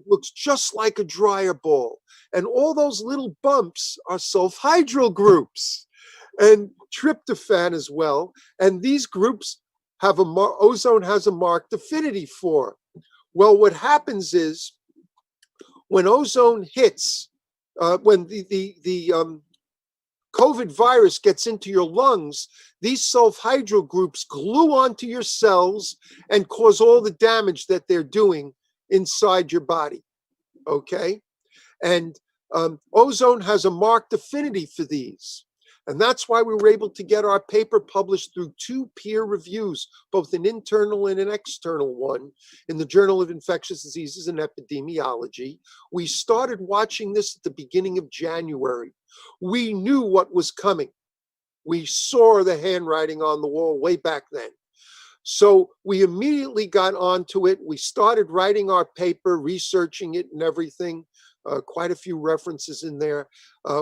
looks just like a dryer ball. And all those little bumps are sulfhydryl groups and tryptophan as well. And these groups have ozone has a marked affinity for. Well, what happens is when ozone hits, when the COVID virus gets into your lungs, these sulfhydryl groups glue onto your cells and cause all the damage that they're doing inside your body. Okay? And ozone has a marked affinity for these. And that's why we were able to get our paper published through 2 peer reviews, both an internal and an external one, in the Journal of Infectious Diseases and Epidemiology. We started watching this at the beginning of January. We knew what was coming. We saw the handwriting on the wall way back then. So we immediately got onto it. We started writing our paper, researching it and everything. Quite a few references in there.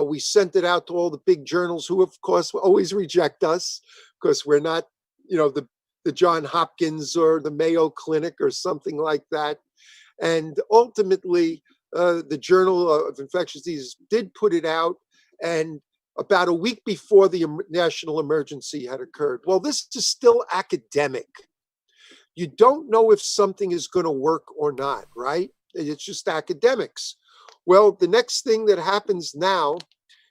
We sent it out to all the big journals who, of course, always reject us because we're not, the John Hopkins or the Mayo Clinic or something like that. And ultimately, the Journal of Infectious Diseases did put it out, and about a week before the national emergency had occurred. Well, this is still academic. You don't know if something is going to work or not, right? It's just academics. Well, the next thing that happens now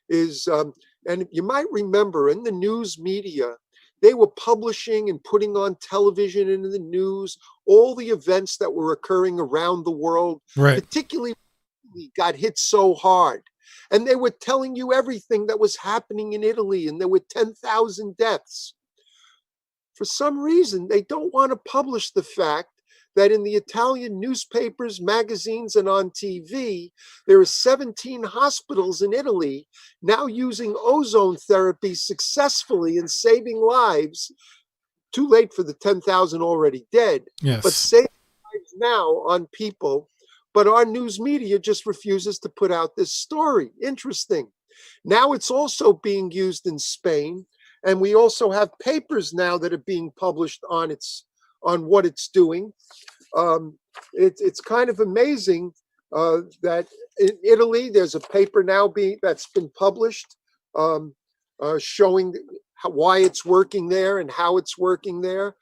is, and you might remember in the news media, they were publishing and putting on television and in the news all the events that were occurring around the world, Right. particularly got hit so hard. And they were telling you everything that was happening in Italy, and there were 10,000 deaths. For some reason, they don't want to publish the fact that in the Italian newspapers, magazines, and on TV, there are 17 hospitals in Italy now using ozone therapy successfully and saving lives. Too late for the 10,000 already dead, Yes. but saving lives now on people. But our news media just refuses to put out this story. Interesting. Now it's also being used in Spain, and we also have papers now that are being published on what it's doing. It's kind of amazing that in Italy there's a paper now that's been published showing why it's working there and how it's working there.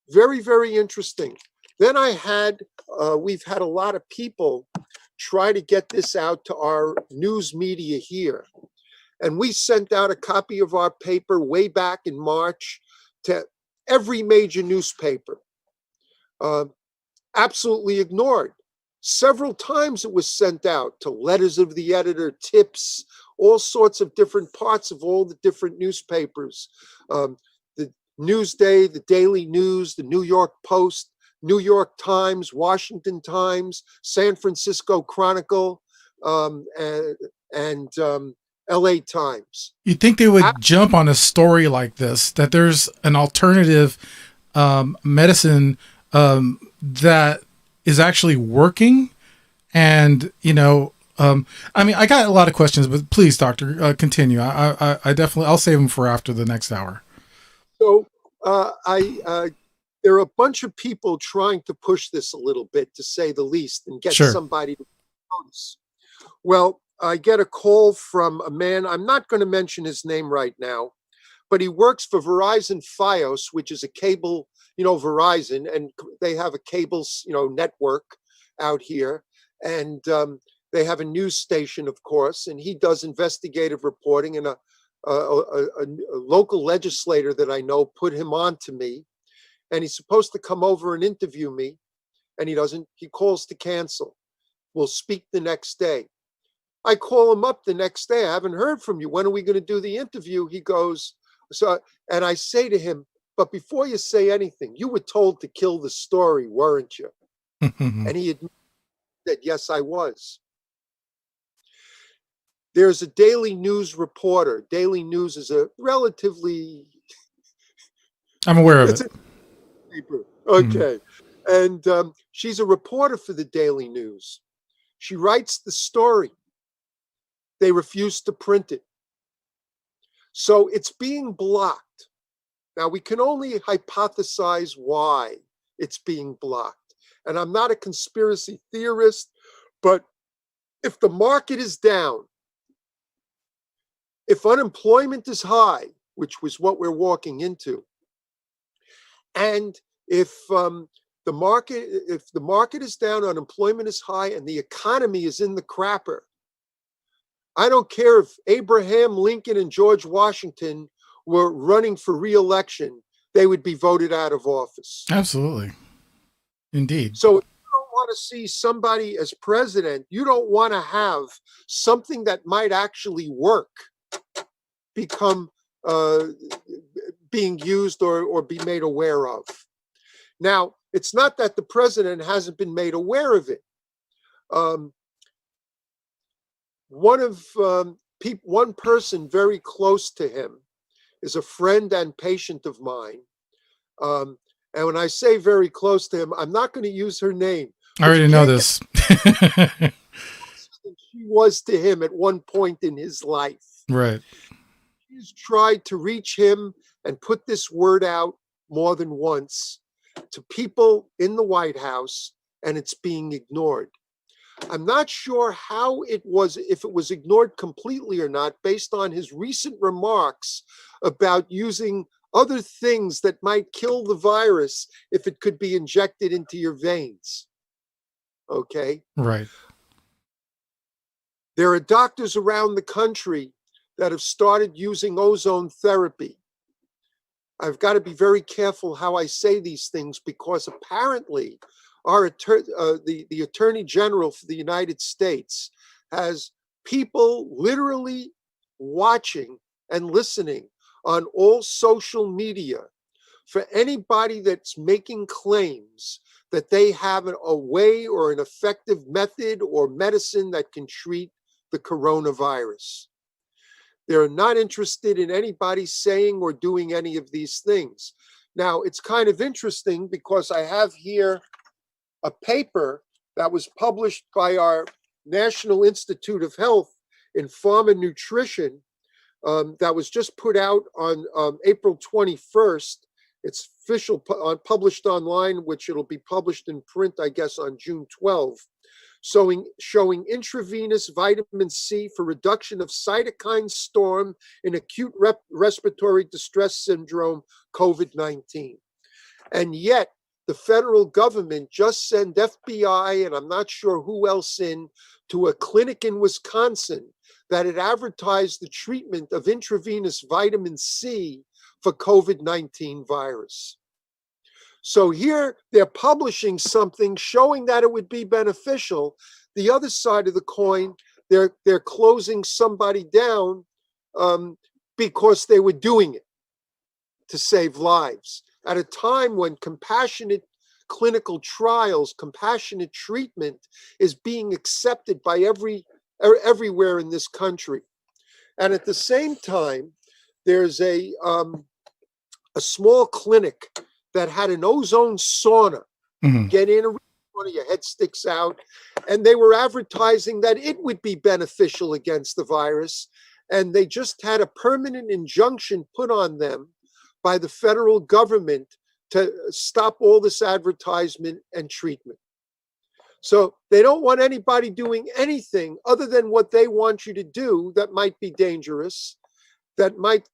Very, very interesting. Then we've had a lot of people try to get this out to our news media here. And we sent out a copy of our paper way back in March to every major newspaper. Absolutely ignored. Several times it was sent out to letters of the editor, tips, all sorts of different parts of all the different newspapers. The Newsday, the Daily News, the New York Post, New York Times, Washington Times, San Francisco Chronicle, and LA Times. You'd think they would jump on a story like this, that there's an alternative medicine that is actually working. And, I mean, I got a lot of questions, but please, doctor, continue. I definitely, I'll save them for after the next hour. So there are a bunch of people trying to push this a little bit, to say the least, and get somebody to notice. Well, I get a call from a man, I'm not going to mention his name right now, but he works for Verizon Fios, which is a cable, Verizon, and they have a cable, network out here. And they have a news station, of course, and he does investigative reporting. And a local legislator that I know put him on to me. And he's supposed to come over and interview me, and he doesn't. He calls to cancel. We'll speak the next day. I call him up the next day. I haven't heard from you. When are we going to do the interview? He goes, and I say to him, but before you say anything, you were told to kill the story, weren't you? And he admitted that, yes, I was. There's a Daily News reporter. Daily News is a relatively... I'm aware of it. Paper. Okay. And she's a reporter for the Daily News. She writes the story. They refuse to print it. So it's being blocked. Now, we can only hypothesize why it's being blocked. And I'm not a conspiracy theorist, but if the market is down, if unemployment is high, which was what we're walking into, and if the market is down, unemployment is high, and the economy is in the crapper, I don't care if Abraham Lincoln and George Washington were running for re-election, they would be voted out of office. Absolutely. Indeed. So if you don't want to see somebody as president, you don't want to have something that might actually work become being used or be made aware of. Now, it's not that the president hasn't been made aware of it. One person very close to him is a friend and patient of mine. And when I say very close to him, I'm not going to use her name. I already know this. She was to him at one point in his life. Right. She's tried to reach him and put this word out more than once to people in the White House, and it's being ignored. I'm not sure how it was, if it was ignored completely or not, based on his recent remarks about using other things that might kill the virus if it could be injected into your veins. Okay? Right. There are doctors around the country that have started using ozone therapy. I've got to be very careful how I say these things, because apparently the Attorney General for the United States has people literally watching and listening on all social media for anybody that's making claims that they have a way or an effective method or medicine that can treat the coronavirus. They're not interested in anybody saying or doing any of these things. Now, it's kind of interesting because I have here a paper that was published by our National Institute of Health in Pharma Nutrition that was just put out on April 21st. It's published online, which it'll be published in print, I guess, on June 12th. Showing intravenous vitamin C for reduction of cytokine storm in acute respiratory distress syndrome, COVID-19. And yet, the federal government just sent FBI, and I'm not sure who else in, to a clinic in Wisconsin that had advertised the treatment of intravenous vitamin C for COVID-19 virus. So here they're publishing something showing that it would be beneficial. The other side of the coin, they're closing somebody down because they were doing it to save lives at a time when compassionate clinical trials, compassionate treatment is being accepted by everywhere in this country. And at the same time, there's a small clinic that had an ozone sauna. Mm-hmm. Get in, your head sticks out, and they were advertising that it would be beneficial against the virus. And they just had a permanent injunction put on them by the federal government to stop all this advertisement and treatment. So they don't want anybody doing anything other than what they want you to do that might be dangerous, that might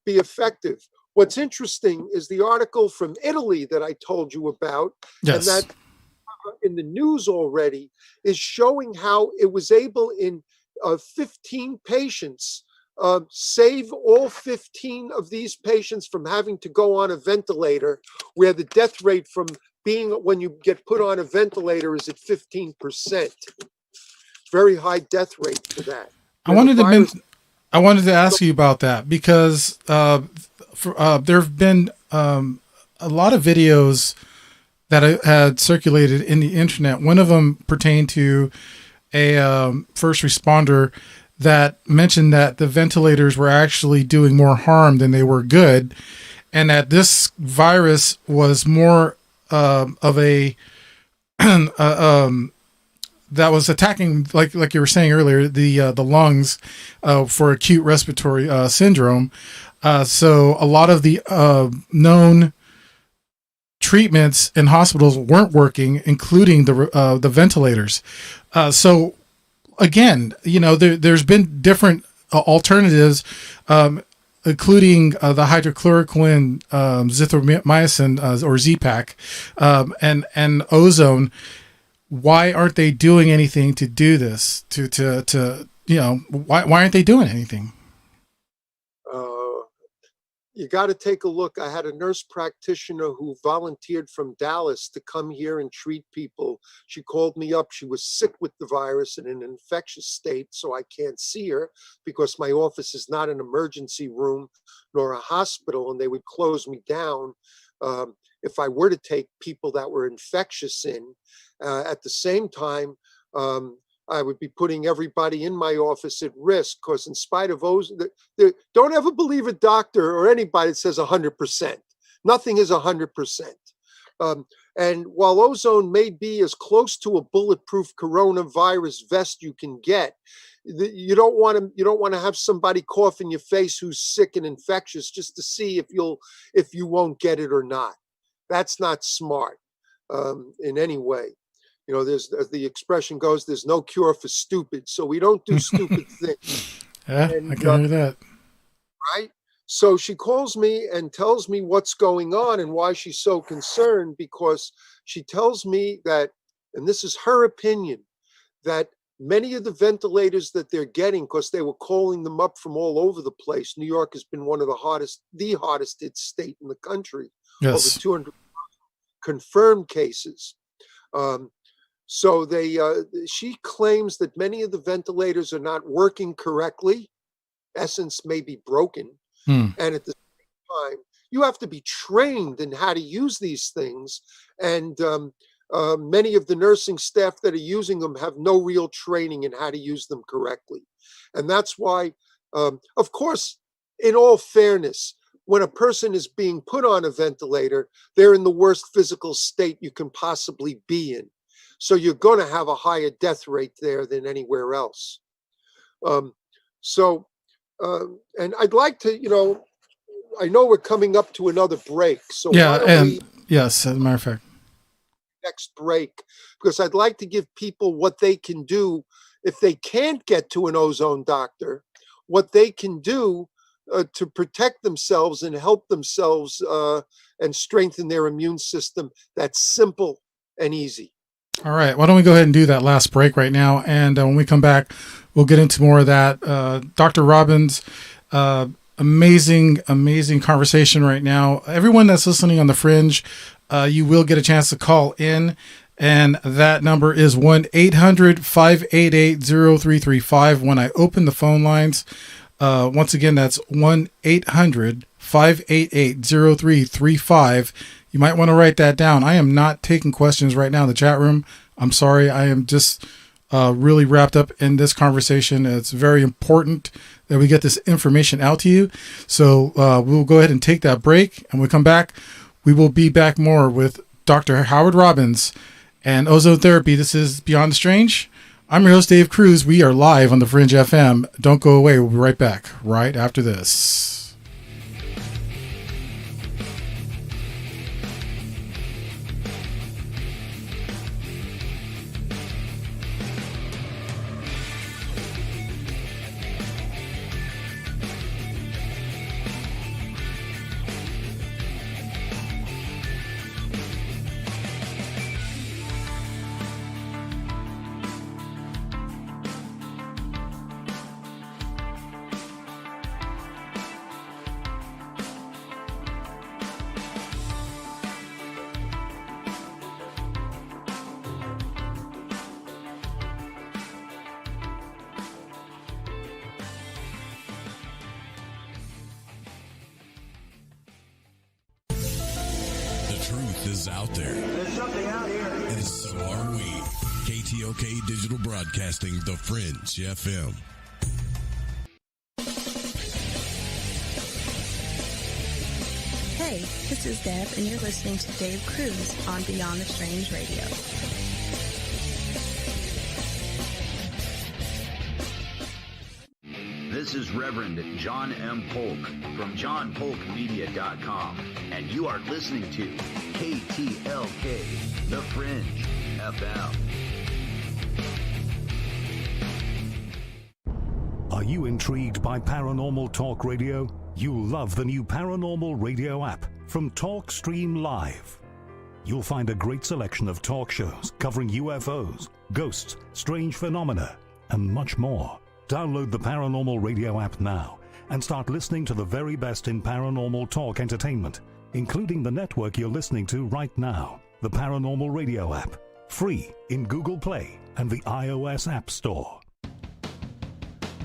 be effective. What's interesting is the article from Italy that I told you about, yes, and that in the news already is showing how it was able in 15 patients save all 15 of these patients from having to go on a ventilator, where the death rate from being when you get put on a ventilator is at 15%. Very high death rate for that. I wanted to ask you about that because there have been a lot of videos that had circulated in the internet. One of them pertained to a first responder that mentioned that the ventilators were actually doing more harm than they were good, and that this virus was more of a that was attacking, like you were saying earlier, the lungs for acute respiratory syndrome. So a lot of the known treatments in hospitals weren't working, including the ventilators. So again, there's been different alternatives, including the hydrochloroquine, zithromycin, or Z-Pak, and ozone. Why aren't they doing anything to do this? Why aren't they doing anything? You got to take a look. I had a nurse practitioner who volunteered from Dallas to come here and treat people. She called me up. She was sick with the virus in an infectious state, so I can't see her because my office is not an emergency room nor a hospital, and they would close me down if I were to take people that were infectious in. At the same time, I would be putting everybody in my office at risk, because in spite of ozone, don't ever believe a doctor or anybody that says 100%. Nothing is 100%. And while ozone may be as close to a bulletproof coronavirus vest you can get, you don't want to have somebody cough in your face who's sick and infectious just to see if you won't get it or not. That's not smart in any way. You know, there's, as the expression goes, there's no cure for stupid. So we don't do stupid things. Yeah, And, I can hear that. right? So she calls me and tells me what's going on and why she's so concerned, because she tells me that, and this is her opinion, that many of the ventilators that they're getting, because they were calling them up from all over the place. New York has been one of the hardest hit state in the country. Yes. Over 200 confirmed cases. So she claims that many of the ventilators are not working correctly. Essence may be broken. And at the same time, you have to be trained in how to use these things. And many of the nursing staff that are using them have no real training in how to use them correctly. And that's why, of course, in all fairness, when a person is being put on a ventilator, they're in the worst physical state you can possibly be in. So you're going to have a higher death rate there than anywhere else. And I'd like to, I know we're coming up to another break. So Yeah, and yes, as a matter of fact. Next break, because I'd like to give people what they can do if they can't get to an ozone doctor, what they can do to protect themselves and help themselves and strengthen their immune system. That's simple and easy. All right. Why don't we go ahead and do that last break right now? And when we come back, we'll get into more of that. Dr. Robbins, amazing conversation right now. Everyone that's listening on the Fringe, you will get a chance to call in. And that number is 1-800-588-0335. When I open the phone lines, once again, that's 1-800-588-0335. You might want to write that down. I am not taking questions right now in the chat room. I'm sorry. I am just really wrapped up in this conversation. It's very important that we get this information out to you. So we'll go ahead and take that break. And when we come back, we will be back more with Dr. Howard Robbins and ozone therapy. This is Beyond the Strange. I'm your host, Dave Cruz. We are live on the Fringe FM. Don't go away. We'll be right back right after this. Is out there. There's something out here. And so are we. KTOK Digital Broadcasting, The Fringe FM. Hey, this is Deb, and you're listening to Dave Cruz on Beyond the Strange Radio. This is Reverend John M. Polk from johnpolkmedia.com, and you are listening to KTLK, The Fringe FM. Are you intrigued by Paranormal Talk Radio? You'll love the new Paranormal Radio app from TalkStream Live. You'll find a great selection of talk shows covering UFOs, ghosts, strange phenomena, and much more. Download the Paranormal Radio app now and start listening to the very best in paranormal talk entertainment, including the network you're listening to right now, the Paranormal Radio app, free in Google Play and the iOS App Store.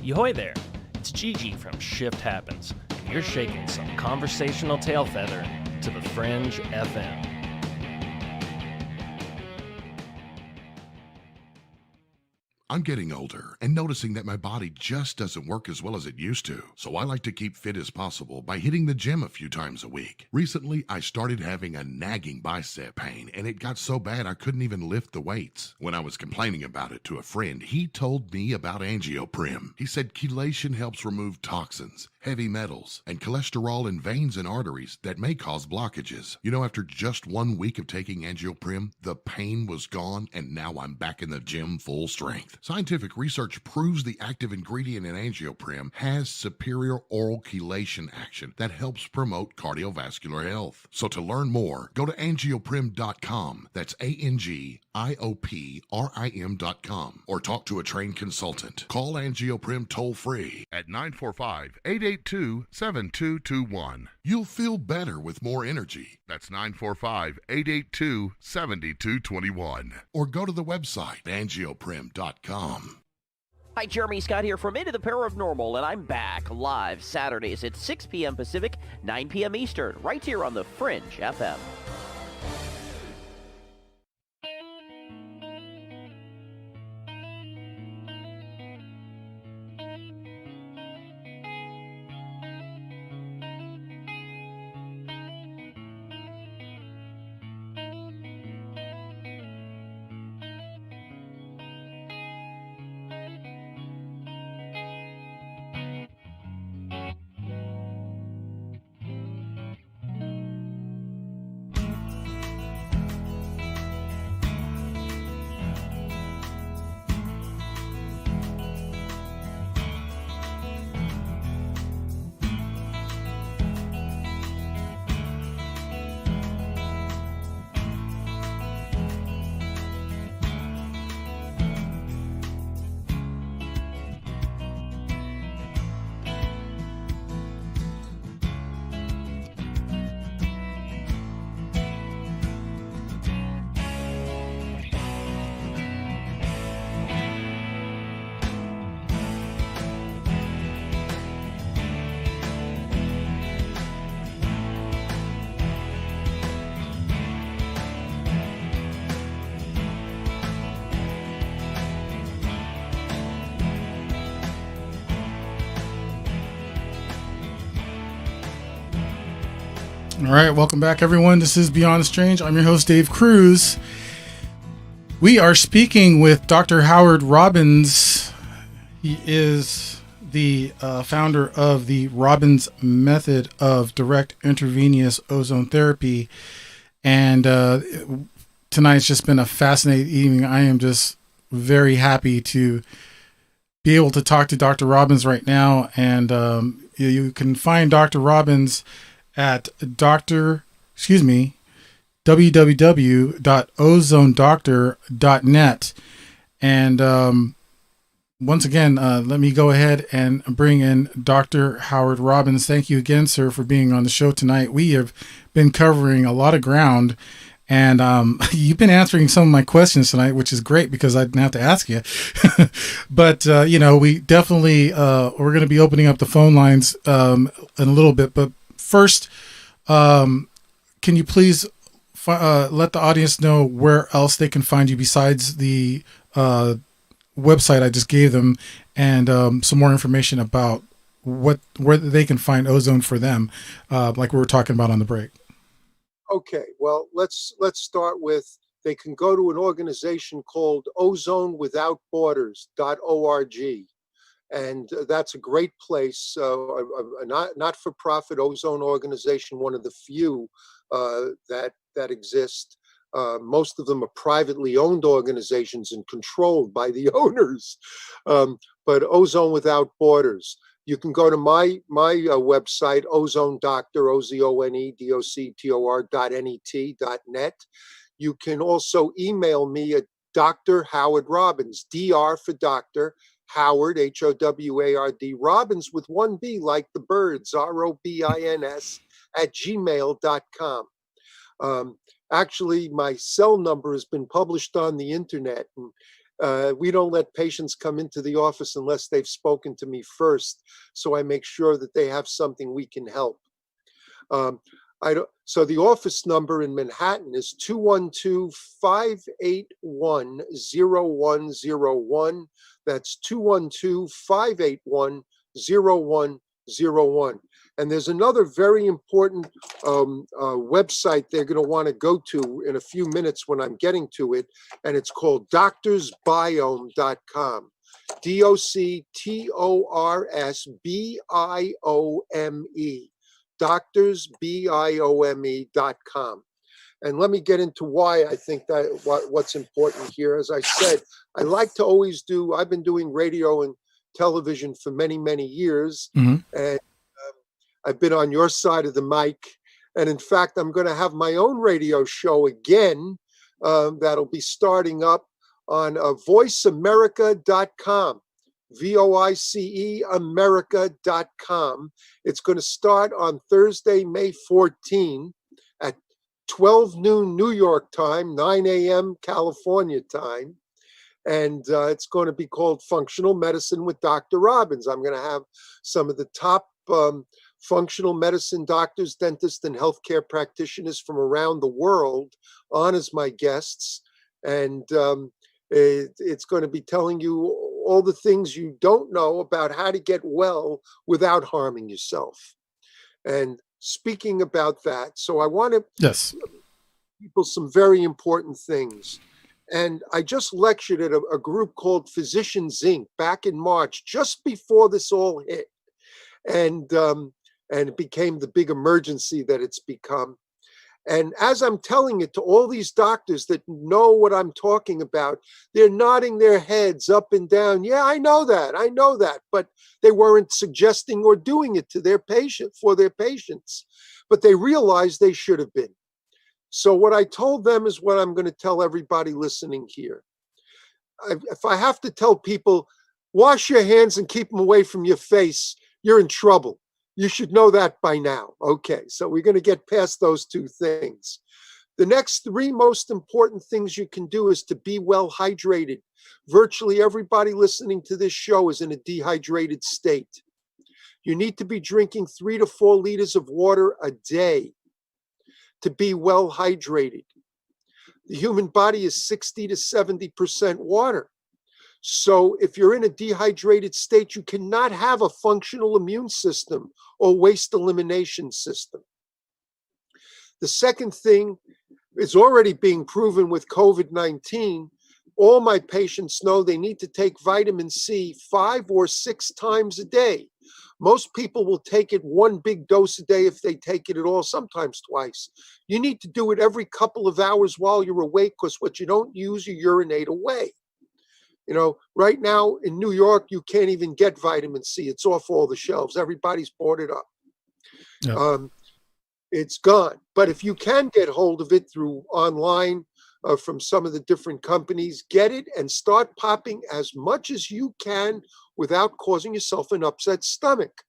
Yohoy there, it's Gigi from Shift Happens, and you're shaking some conversational tail feather to the Fringe FM. I'm getting older and noticing that my body just doesn't work as well as it used to, so I like to keep fit as possible by hitting the gym a few times a week. Recently, I started having a nagging bicep pain, and it got so bad I couldn't even lift the weights. When I was complaining about it to a friend, he told me about angioprim. He said chelation helps remove toxins, heavy metals, and cholesterol in veins and arteries that may cause blockages. You know, after just 1 week of taking angioprim, the pain was gone, and now I'm back in the gym full strength. Scientific research proves the active ingredient in angioprim has superior oral chelation action that helps promote cardiovascular health. So to learn more, go to angioprim.com. That's ANGIOPRIM.com, or talk to a trained consultant. Call Angioprim toll-free at 945-882-7221. You'll feel better with more energy. That's 945-882-7221. Or go to the website, angioprim.com. Hi, Jeremy Scott here from Into the Paranormal, and I'm back live Saturdays at 6 p.m. Pacific, 9 p.m. Eastern, right here on The Fringe FM. All right, welcome back, everyone. This is Beyond the Strange. I'm your host, Dave Cruz. We are speaking with Dr. Howard Robbins. He is the founder of the Robbins method of direct intravenous ozone therapy. And tonight's just been a fascinating evening. I am just very happy to be able to talk to Dr. Robbins right now. And you can find Dr. Robbins at www.ozonedoctor.net. And once again, let me go ahead and bring in Dr. Howard Robbins. Thank you again, sir, for being on the show tonight. We have been covering a lot of ground, and you've been answering some of my questions tonight, which is great because I didn't have to ask you. But, we definitely, we're going to be opening up the phone lines in a little bit. But first, can you please let the audience know where else they can find you besides the website I just gave them, and some more information about where they can find ozone for them, like we were talking about on the break. Okay, well, let's start with, they can go to an organization called OzoneWithoutBorders.org. And that's a great place, a not-for-profit ozone organization, one of the few that exist. Most of them are privately owned organizations and controlled by the owners. But Ozone Without Borders. You can go to my website, Ozone Doctor, OZONEDOCTOR.net. You can also email me at Dr. Howard Robbins, DR for Doctor, Howard, HOWARD, Robbins with one B, like the birds, ROBINS, @gmail.com. Actually, my cell number has been published on the internet, and we don't let patients come into the office unless they've spoken to me first, so I make sure that they have something we can help. So the office number in Manhattan is 212-581-0101. That's 212-581-0101. And there's another very important website they're going to want to go to in a few minutes when I'm getting to it, and it's called doctorsbiome.com. DOCTORSBIOME. doctorsbiome.com. And let me get into why I think that what's important here. As I said, I like to always I've been doing radio and television for many, many years. And I've been on your side of the mic. And in fact, I'm going to have my own radio show again that'll be starting up on voiceamerica.com. VOICE America.com. It's going to start on Thursday, May 14 at 12 noon New York time, 9 a.m. California time. And it's going to be called Functional Medicine with Dr. Robbins. I'm going to have some of the top functional medicine doctors, dentists, and healthcare practitioners from around the world on as my guests. And it's going to be telling you all the things you don't know about how to get well without harming yourself. And speaking about that, so I want to people some very important things. And I just lectured at a group called Physicians Inc. back in March, just before this all hit. And it became the big emergency that it's become. And as I'm telling it to all these doctors that know what I'm talking about, they're nodding their heads up and down. Yeah, I know that. But they weren't suggesting or doing it to their for their patients. But they realized they should have been. So what I told them is what I'm going to tell everybody listening here. If I have to tell people, wash your hands and keep them away from your face, you're in trouble. You should know that by now. Okay, so we're going to get past those two things. The next three most important things you can do is to be well hydrated. Virtually everybody listening to this show is in a dehydrated state. You need to be drinking 3 to 4 liters of water a day to be well hydrated. The human body is 60 to 70% water. So if you're in a dehydrated state, you cannot have a functional immune system or waste elimination system. The second thing is already being proven with COVID-19. All my patients know they need to take vitamin C 5 or 6 times a day. Most people will take it 1 big dose a day if they take it at all, sometimes twice. You need to do it every couple of hours while you're awake, because what you don't use, you urinate away. You know, right now in New York, you can't even get vitamin C. It's off all the shelves. Everybody's bought it up. Yep. It's gone. But if you can get hold of it through online from some of the different companies, get it and start popping as much as you can without causing yourself an upset stomach.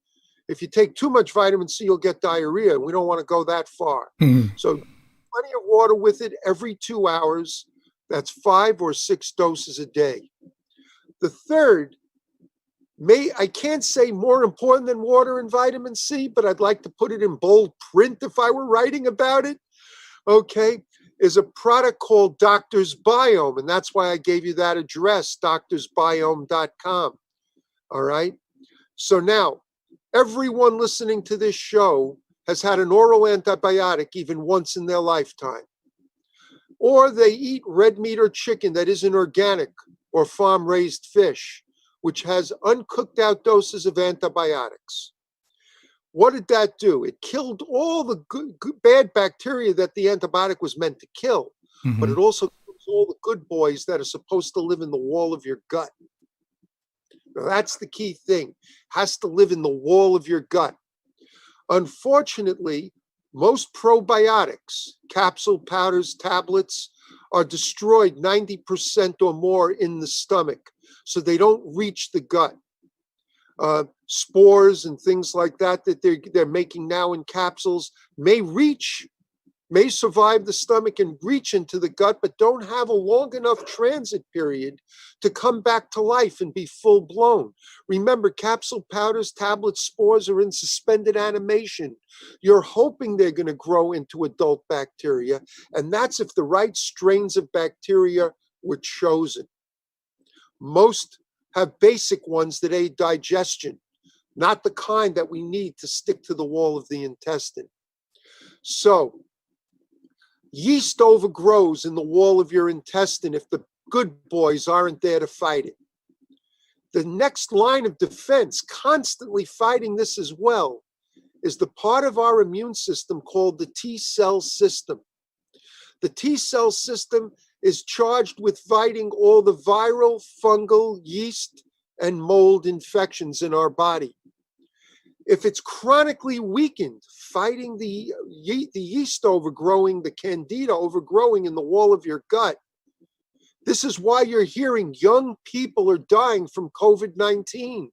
If you take too much vitamin C, you'll get diarrhea, and we don't want to go that far. So plenty of water with it every 2 hours. That's 5 or 6 doses a day. The third, I can't say more important than water and vitamin C, but I'd like to put it in bold print if I were writing about it, okay, is a product called Doctor's Biome. And that's why I gave you that address, doctorsbiome.com. All right. So now, everyone listening to this show has had an oral antibiotic even once in their lifetime. Or they eat red meat or chicken that isn't organic, or farm-raised fish, which has uncooked out doses of antibiotics. What did that do? It killed all the good, bad bacteria that the antibiotic was meant to kill, but it also kills all the good boys that are supposed to live in the wall of your gut. Now, that's the key thing. Has to live in the wall of your gut. Unfortunately, most probiotics, capsule, powders, tablets, are destroyed 90% or more in the stomach, so they don't reach the gut. Spores and things like that they're making now in capsules may reach may survive the stomach and reach into the gut, but don't have a long enough transit period to come back to life and be full blown. Remember, capsule powders, tablets, spores are in suspended animation. You're hoping they're going to grow into adult bacteria, and that's if the right strains of bacteria were chosen. Most have basic ones that aid digestion, not the kind that we need to stick to the wall of the intestine. So, yeast overgrows in the wall of your intestine if the good boys aren't there to fight it. The next line of defense, constantly fighting this as well, is the part of our immune system called the T cell system. The T cell system is charged with fighting all the viral, fungal, yeast, and mold infections in our body. If it's chronically weakened, fighting the yeast overgrowing, the candida overgrowing in the wall of your gut, this is why you're hearing young people are dying from COVID-19.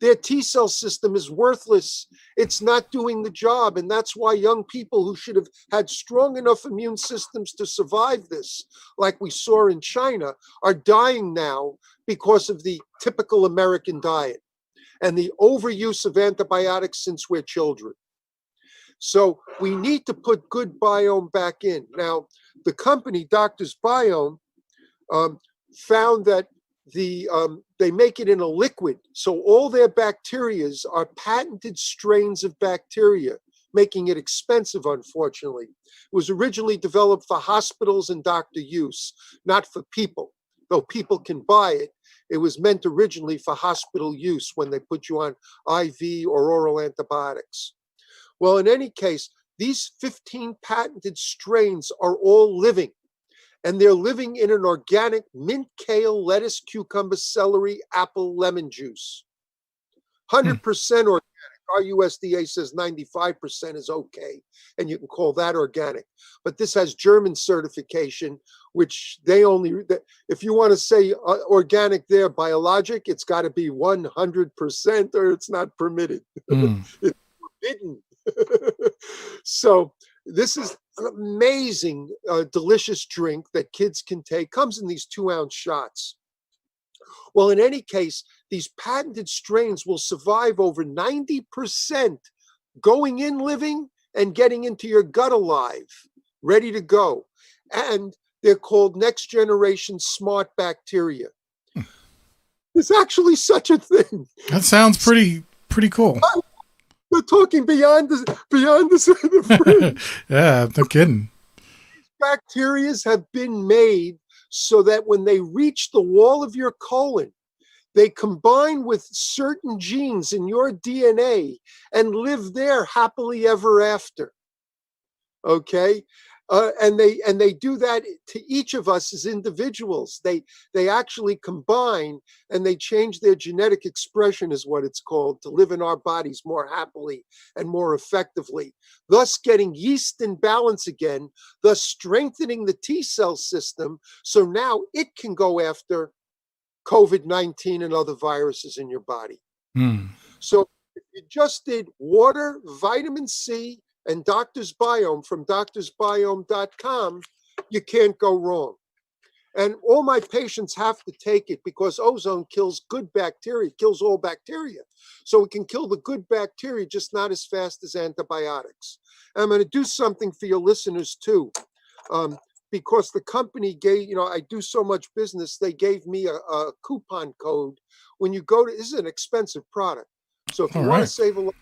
Their T cell system is worthless. It's not doing the job. And that's why young people who should have had strong enough immune systems to survive this, like we saw in China, are dying now because of the typical American diet and the overuse of antibiotics since we're children. So we need to put good biome back in. Now, the company, Doctors Biome, found that they make it in a liquid. So all their bacterias are patented strains of bacteria, making it expensive, unfortunately. It was originally developed for hospitals and doctor use, not for people. Though people can buy it, it was meant originally for hospital use when they put you on IV or oral antibiotics. Well, in any case, these 15 patented strains are all living, and they're living in an organic mint, kale, lettuce, cucumber, celery, apple, lemon juice. 100% organic. Our USDA says 95% is okay, and you can call that organic. But this has German certification, which they only, if you want to say organic there, biologic, it's got to be 100% or it's not permitted. It's forbidden. So this is an amazing, delicious drink that kids can take. Comes in these 2-ounce shots. Well, in any case, these patented strains will survive over 90% going in living and getting into your gut alive, ready to go. And they're called next generation smart bacteria. There's actually such a thing. That sounds pretty cool. We're talking beyond the fringe. Yeah, no kidding. Bacteria have been made so that when they reach the wall of your colon, they combine with certain genes in your DNA and live there happily ever after. Okay? And they do that to each of us as individuals. They actually combine and they change their genetic expression, is what it's called, to live in our bodies more happily and more effectively, thus getting yeast in balance again, thus strengthening the T cell system. So now it can go after COVID-19 and other viruses in your body. So if you just did water, vitamin C, and Doctors Biome from doctorsbiome.com, you can't go wrong. And all my patients have to take it because ozone kills good bacteria, kills all bacteria. So it can kill the good bacteria, just not as fast as antibiotics. And I'm going to do something for your listeners too. Because the company gave, I do so much business, they gave me a coupon code. When you go to, this is an expensive product. So if you want to save a lot,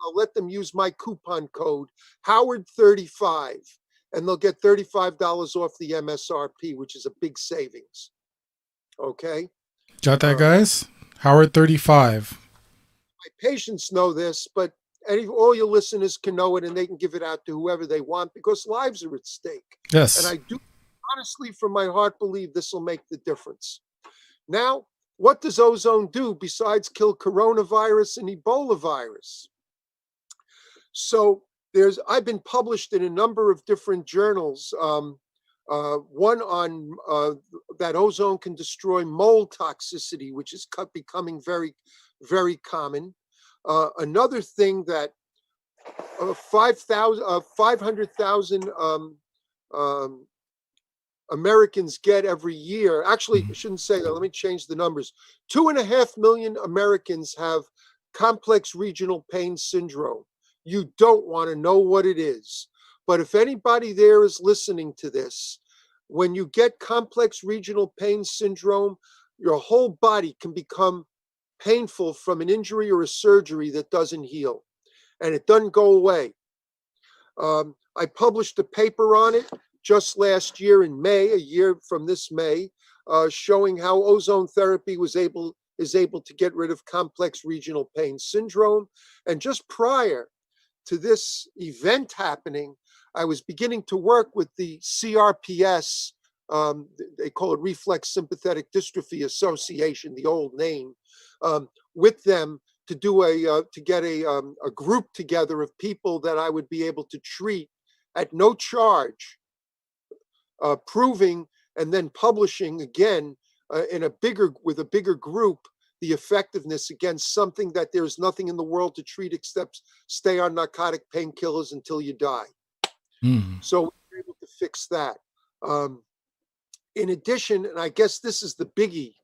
I'll let them use my coupon code, Howard35, and they'll get $35 off the MSRP, which is a big savings. Okay? Got that, guys? Howard35. My patients know this, but all your listeners can know it, and they can give it out to whoever they want because lives are at stake. Yes. And I do honestly, from my heart, believe this will make the difference. Now, what does ozone do besides kill coronavirus and Ebola virus? So I've been published in a number of different journals. One on that ozone can destroy mold toxicity, which is becoming very, very common. Another thing that 500,000 Americans get every year. Actually, I shouldn't say that. Let me change the numbers. 2.5 million Americans have complex regional pain syndrome. You don't want to know what it is. But if anybody there is listening to this, when you get complex regional pain syndrome, your whole body can become painful from an injury or a surgery that doesn't heal, and it doesn't go away. I published a paper on it just last year in May, a year from this May, showing how ozone therapy is able to get rid of complex regional pain syndrome. And just prior to this event happening, I was beginning to work with the CRPS, they call it Reflex Sympathetic Dystrophy Association, the old name, with them to do to get a group together of people that I would be able to treat at no charge, proving and then publishing again with a bigger group the effectiveness against something that there's nothing in the world to treat except stay on narcotic painkillers until you die. So we were able to fix that. In addition, and I guess this is the biggie,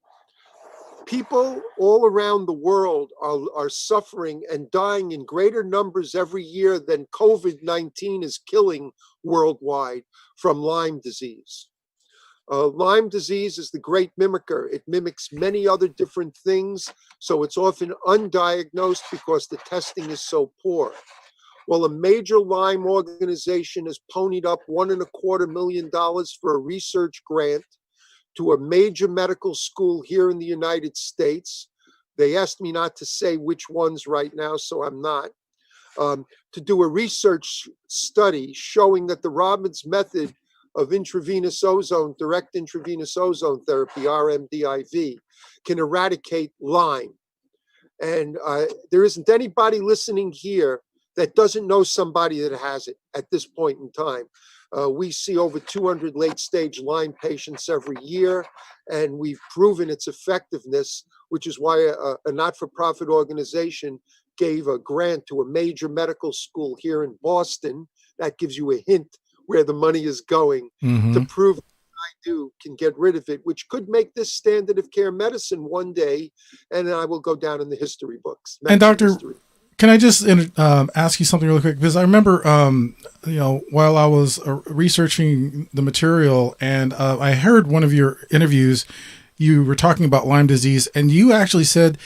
people all around the world are suffering and dying in greater numbers every year than COVID-19 is killing worldwide from Lyme disease. Lyme disease is the great mimicker. It mimics many other different things, so it's often undiagnosed because the testing is so poor. Well, a major Lyme organization has ponied up $1.25 million for a research grant to a major medical school here in the United States. They asked me not to say which ones right now, so I'm not. To do a research study showing that the Robbins method of intravenous ozone, direct intravenous ozone therapy, RMDIV, can eradicate Lyme. And there isn't anybody listening here that doesn't know somebody that has it at this point in time. We see over 200 late-stage Lyme patients every year, and we've proven its effectiveness, which is why a not-for-profit organization gave a grant to a major medical school here in Boston. That gives you a hint where the money is going to prove that I do can get rid of it, which could make this standard of care medicine one day, and then I will go down in the history books. And Doctor, can I just ask you something really quick? Because I remember, while I was researching the material, and I heard one of your interviews, you were talking about Lyme disease, and you actually said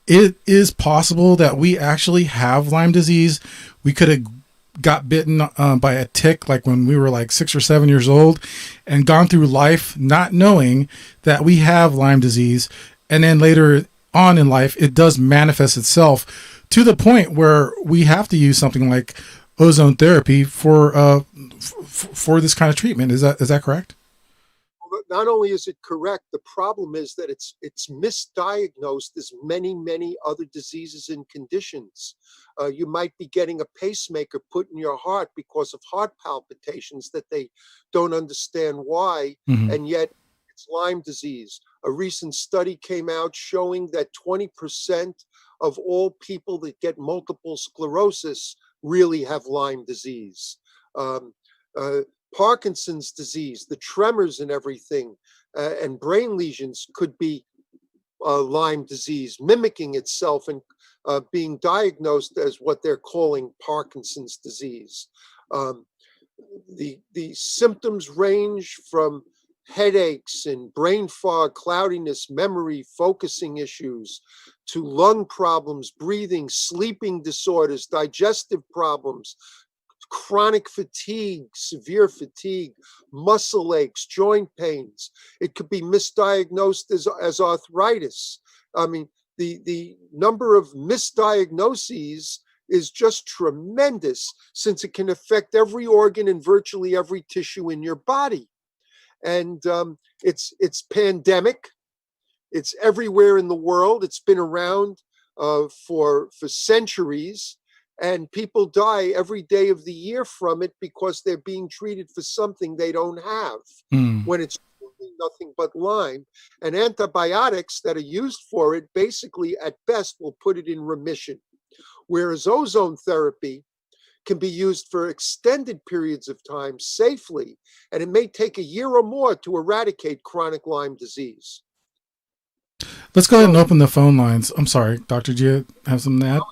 it is possible that we actually have Lyme disease. We could have got bitten by a tick like when we were like 6 or 7 years old and gone through life not knowing that we have Lyme disease. And then later on in life, it does manifest itself to the point where we have to use something like ozone therapy for this kind of treatment. Is that correct? Not only is it correct, the problem is that it's misdiagnosed as many, many other diseases and conditions. You might be getting a pacemaker put in your heart because of heart palpitations that they don't understand why, and yet it's Lyme disease. A recent study came out showing that 20% of all people that get multiple sclerosis really have Lyme disease. Parkinson's disease, the tremors and everything, and brain lesions could be Lyme disease, mimicking itself and being diagnosed as what they're calling Parkinson's disease. The symptoms range from headaches and brain fog, cloudiness, memory, focusing issues, to lung problems, breathing, sleeping disorders, digestive problems, chronic fatigue, severe fatigue, muscle aches, joint pains. It could be misdiagnosed as arthritis. I mean, the number of misdiagnoses is just tremendous, since it can affect every organ and virtually every tissue in your body. And it's pandemic. It's everywhere in the world. It's been around for centuries. And people die every day of the year from it because they're being treated for something they don't have, when it's nothing but Lyme. And antibiotics that are used for it basically at best will put it in remission. Whereas ozone therapy can be used for extended periods of time safely, and it may take a year or more to eradicate chronic Lyme disease. Let's go ahead and open the phone lines. I'm sorry, Doctor, do you have something to add?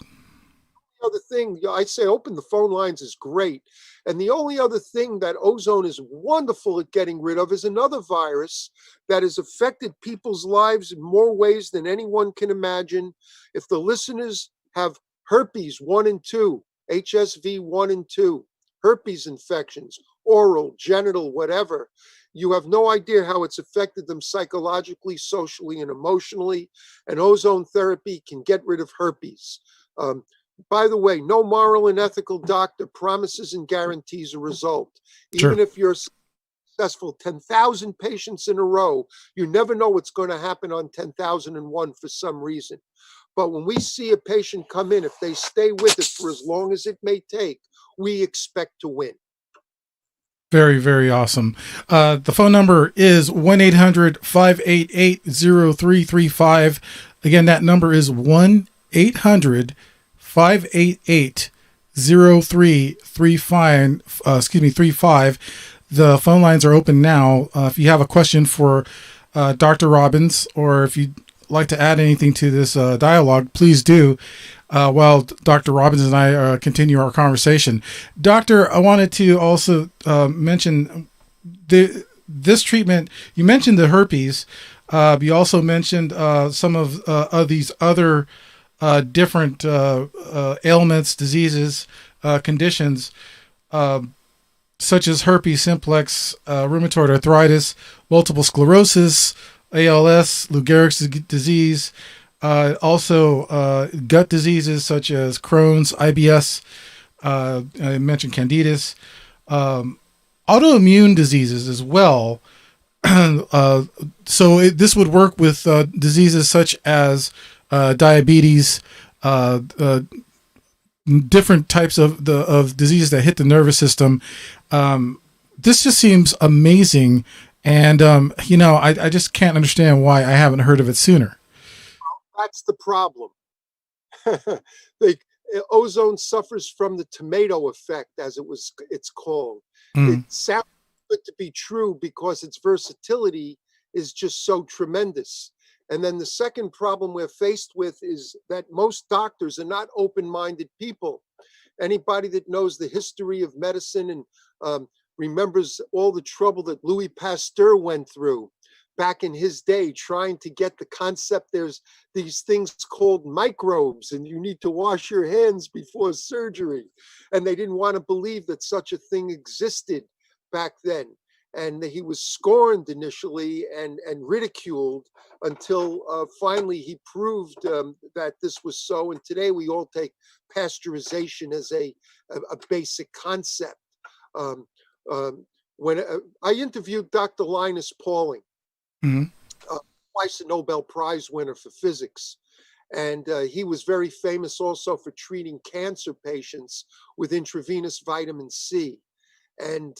The other thing, I say open the phone lines is great. And the only other thing that ozone is wonderful at getting rid of is another virus that has affected people's lives in more ways than anyone can imagine. If the listeners have herpes 1 and 2, HSV 1 and 2, herpes infections, oral, genital, whatever, you have no idea how it's affected them psychologically, socially, and emotionally. And ozone therapy can get rid of herpes. By the way, no moral and ethical doctor promises and guarantees a result. Even if you're successful 10,000 patients in a row, you never know what's going to happen on 10,001 for some reason. But when we see a patient come in, if they stay with it for as long as it may take, we expect to win. Very, very awesome. The phone number is 1-800-588-0335. Again, that number is 1-800-588-0335. The phone lines are open now. If you have a question for Dr. Robbins, or if you'd like to add anything to this dialogue, please do. While Dr. Robbins and I continue our conversation. Doctor, I wanted to also mention this treatment. You mentioned the herpes. You also mentioned some of these other different ailments, diseases, conditions, such as herpes simplex, rheumatoid arthritis, multiple sclerosis, ALS, Lou Gehrig's disease, also gut diseases such as Crohn's, IBS, I mentioned Candidus, autoimmune diseases as well. So this would work with diseases such as diabetes, different types of diseases that hit the nervous system. This just seems amazing. And, I just can't understand why I haven't heard of it sooner. That's the problem. Ozone suffers from the tomato effect, as it's called. It sounds good to be true because its versatility is just so tremendous. And then the second problem we're faced with is that most doctors are not open-minded people. Anybody that knows the history of medicine and remembers all the trouble that Louis Pasteur went through back in his day, trying to get the concept there's these things called microbes and you need to wash your hands before surgery. And they didn't want to believe that such a thing existed back then. And he was scorned initially and ridiculed until finally he proved that this was so. And today we all take pasteurization as a basic concept. When I interviewed Dr. Linus Pauling, twice a Nobel Prize winner for physics, and he was very famous also for treating cancer patients with intravenous vitamin C. And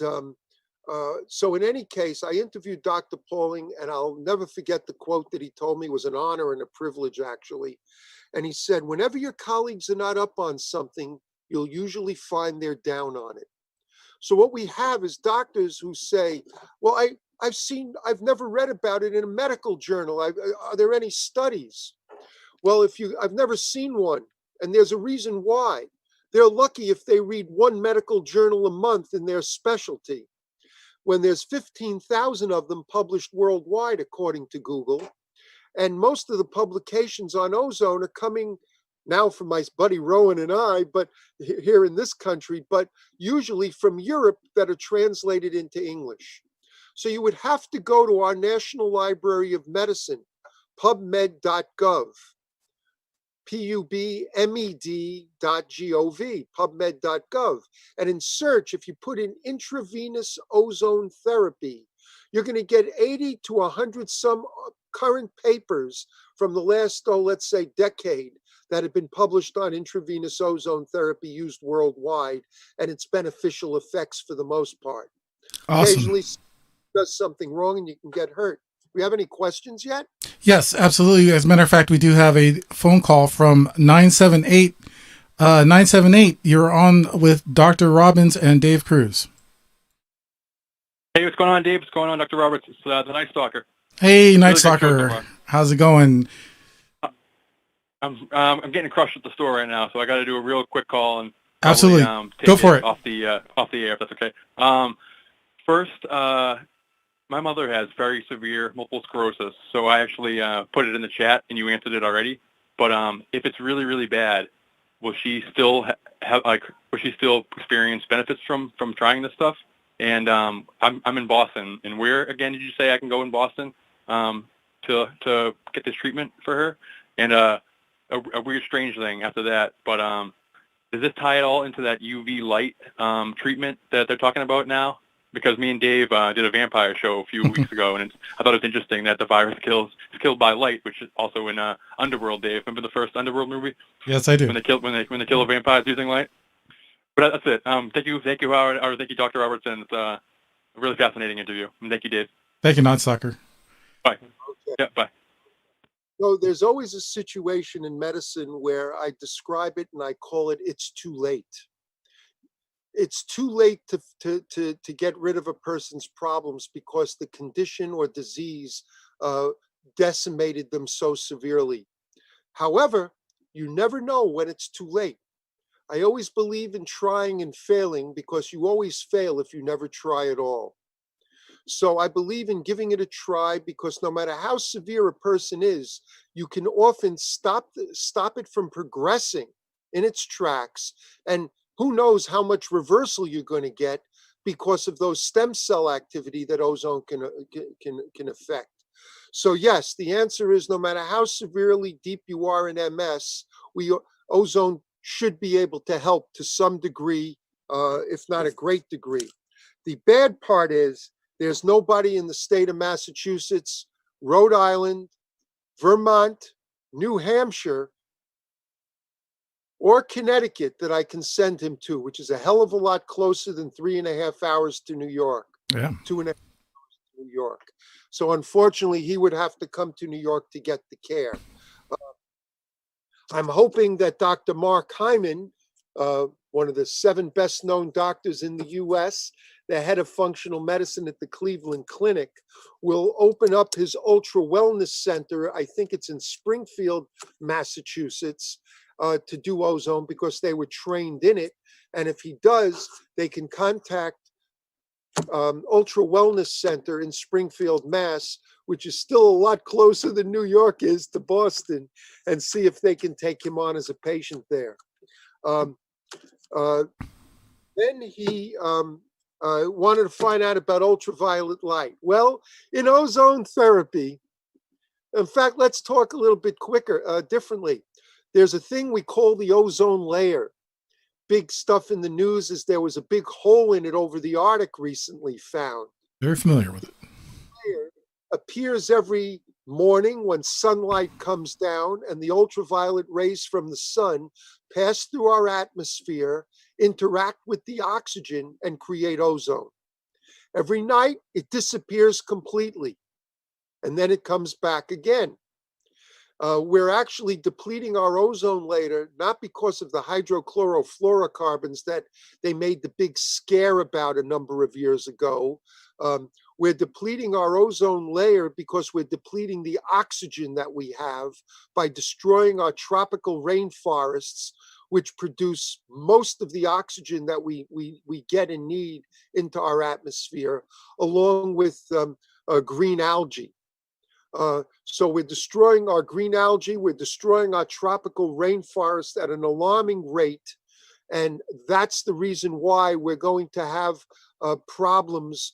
so in any case, I interviewed Dr. Pauling, and I'll never forget the quote that he told me. It was an honor and a privilege, actually. And he said, whenever your colleagues are not up on something, you'll usually find they're down on it. So what we have is doctors who say, well, I've never read about it in a medical journal. Are there any studies? Well, I've never seen one, and there's a reason why. They're lucky if they read one medical journal a month in their specialty, when there's 15,000 of them published worldwide, according to Google. And most of the publications on ozone are coming now from my buddy Rowan and I, but here in this country, but usually from Europe that are translated into English. So you would have to go to our National Library of Medicine, pubmed.gov, pubmed.gov, pubmed.gov. And in search, if you put in intravenous ozone therapy, you're going to get 80 to 100 some current papers from the last, let's say, decade that have been published on intravenous ozone therapy used worldwide and its beneficial effects for the most part. Awesome. Occasionally does something wrong and you can get hurt. Do we have any questions yet? Yes, absolutely. As a matter of fact, we do have a phone call from 978 978, you're on with Dr. Robbins and Dave Cruz. Hey, what's going on, Dave? What's going on, Dr. Roberts? It's the Night Stalker. Hey, Night Really good show so Stalker. far. How's it going? I'm getting crushed at the store right now, so I got to do a real quick call and probably, Absolutely. take Go for it. off the air if that's okay. First, my mother has very severe multiple sclerosis, so I actually put it in the chat and you answered it already. But if it's really, really bad, will she still will she still experience benefits from trying this stuff? And I'm in Boston, and where again did you say I can go in Boston to get this treatment for her? And a weird, strange thing after that, but does this tie at all into that UV light treatment that they're talking about now? Because me and Dave did a vampire show a few weeks ago, and I thought it was interesting that the virus is killed by light, which is also in Underworld. Dave, remember the first Underworld movie? Yes, I do. When they kill the vampires using light. But that's it. Thank you, Howard, or thank you, Dr. Robertson. It's a really fascinating interview. And thank you, Dave. Thank you, Night Stalker. Bye. Okay. Yeah, bye. So there's always a situation in medicine where I describe it and I call it, it's too late. It's too late to get rid of a person's problems because the condition or disease decimated them so severely. However, you never know when it's too late. I always believe in trying and failing because you always fail if you never try at all. So I believe in giving it a try because no matter how severe a person is, you can often stop it from progressing in its tracks. And who knows how much reversal you're going to get because of those stem cell activity that ozone can affect. So yes, the answer is no matter how severely deep you are in MS, ozone should be able to help to some degree, if not a great degree. The bad part is there's nobody in the state of Massachusetts, Rhode Island, Vermont, New Hampshire, or Connecticut that I can send him to, which is a hell of a lot closer than 3.5 hours to New York. Yeah. 2.5 hours to New York. So unfortunately, he would have to come to New York to get the care. I'm hoping that Dr. Mark Hyman, one of the 7 best known doctors in the US, the head of functional medicine at the Cleveland Clinic, will open up his Ultra Wellness Center. I think it's in Springfield, Massachusetts, to do ozone because they were trained in it. And if he does, they can contact Ultra Wellness Center in Springfield, Mass, which is still a lot closer than New York is to Boston, and see if they can take him on as a patient there. Then he wanted to find out about ultraviolet light. Well, in ozone therapy, in fact, let's talk a little bit differently. There's a thing we call the ozone layer. Big stuff in the news is there was a big hole in it over the Arctic recently found. Very familiar with it. Layer appears every morning when sunlight comes down and the ultraviolet rays from the sun pass through our atmosphere, interact with the oxygen, and create ozone. Every night, it disappears completely, and then it comes back again. We're actually depleting our ozone layer, not because of the hydrochlorofluorocarbons that they made the big scare about a number of years ago. We're depleting our ozone layer because we're depleting the oxygen that we have by destroying our tropical rainforests, which produce most of the oxygen that we get and need into our atmosphere, along with green algae. So we're destroying our green algae, we're destroying our tropical rainforest at an alarming rate. And that's the reason why we're going to have problems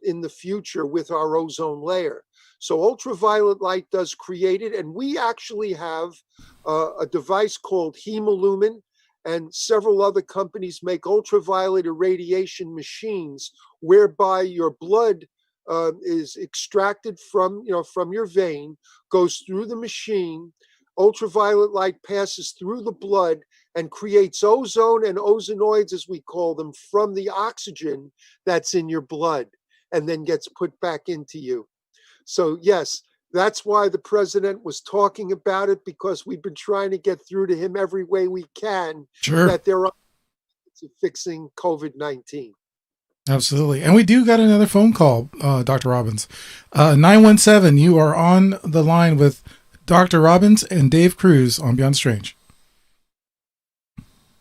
in the future with our ozone layer. So ultraviolet light does create it. And we actually have a device called Hemolumin, and several other companies make ultraviolet irradiation machines whereby your blood is extracted from your vein, goes through the machine, ultraviolet light passes through the blood and creates ozone and ozonoids, as we call them, from the oxygen that's in your blood and then gets put back into you. So yes, That's why the president was talking about it, because we've been trying to get through to him every way we can. Sure. That there are fixing COVID-19. Absolutely. And we do got another phone call, Dr. Robbins. 917, you are on the line with Dr. Robbins and Dave Cruz on Beyond Strange.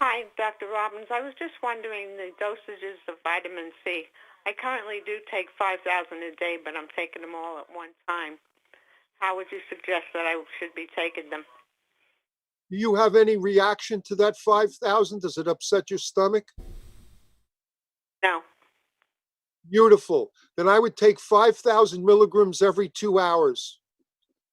Hi, Dr. Robbins. I was just wondering the dosages of vitamin C. I currently do take 5,000 a day, but I'm taking them all at one time. How would you suggest that I should be taking them? Do you have any reaction to that 5,000? Does it upset your stomach? No. Beautiful. Then I would take 5,000 milligrams every 2 hours.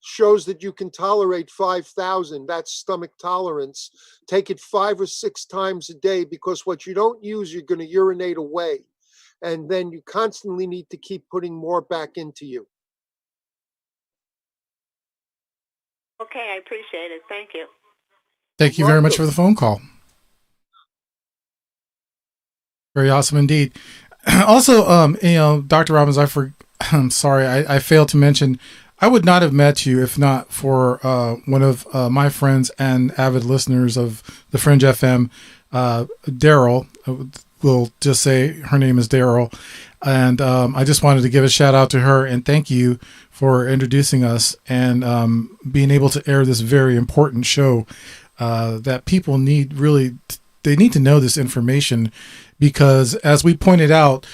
Shows that you can tolerate 5,000. That's stomach tolerance. Take it 5 or 6 times a day, because what you don't use, you're going to urinate away. And then you constantly need to keep putting more back into you. Okay, I appreciate it. Thank you. Thank you very much for the phone call. Very awesome indeed. Also, Dr. Robbins, I'm sorry, I failed to mention, I would not have met you if not for one of my friends and avid listeners of the Fringe FM, Daryl. We'll just say her name is Daryl. And I just wanted to give a shout out to her and thank you for introducing us and being able to air this very important show that people need they need to know this information, because as we pointed out,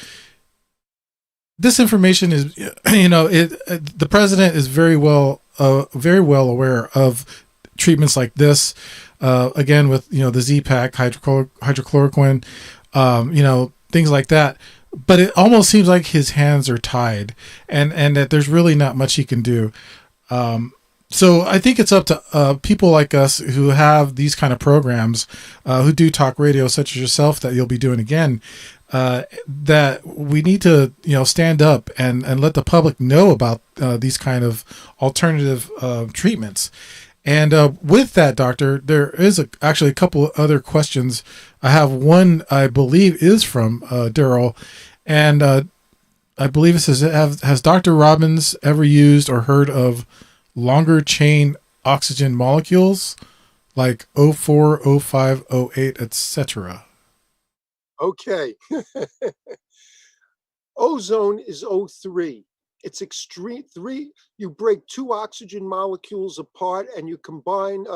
this information is, the president is very well aware of treatments like this. Again, with, the Z-Pack, hydrochloroquine, things like that. But it almost seems like his hands are tied and that there's really not much he can do. So I think it's up to people like us who have these kind of programs, who do talk radio, such as yourself, that you'll be doing again, that we need to, stand up and let the public know about these kind of alternative treatments. And with that, doctor, there is actually a couple of other questions. I have one, I believe, is from Daryl, and I believe it says, has Dr. Robbins ever used or heard of longer chain oxygen molecules like O4, O5, O8, etc.? Okay. Ozone is O3. It's extreme. You break 2 oxygen molecules apart and you combine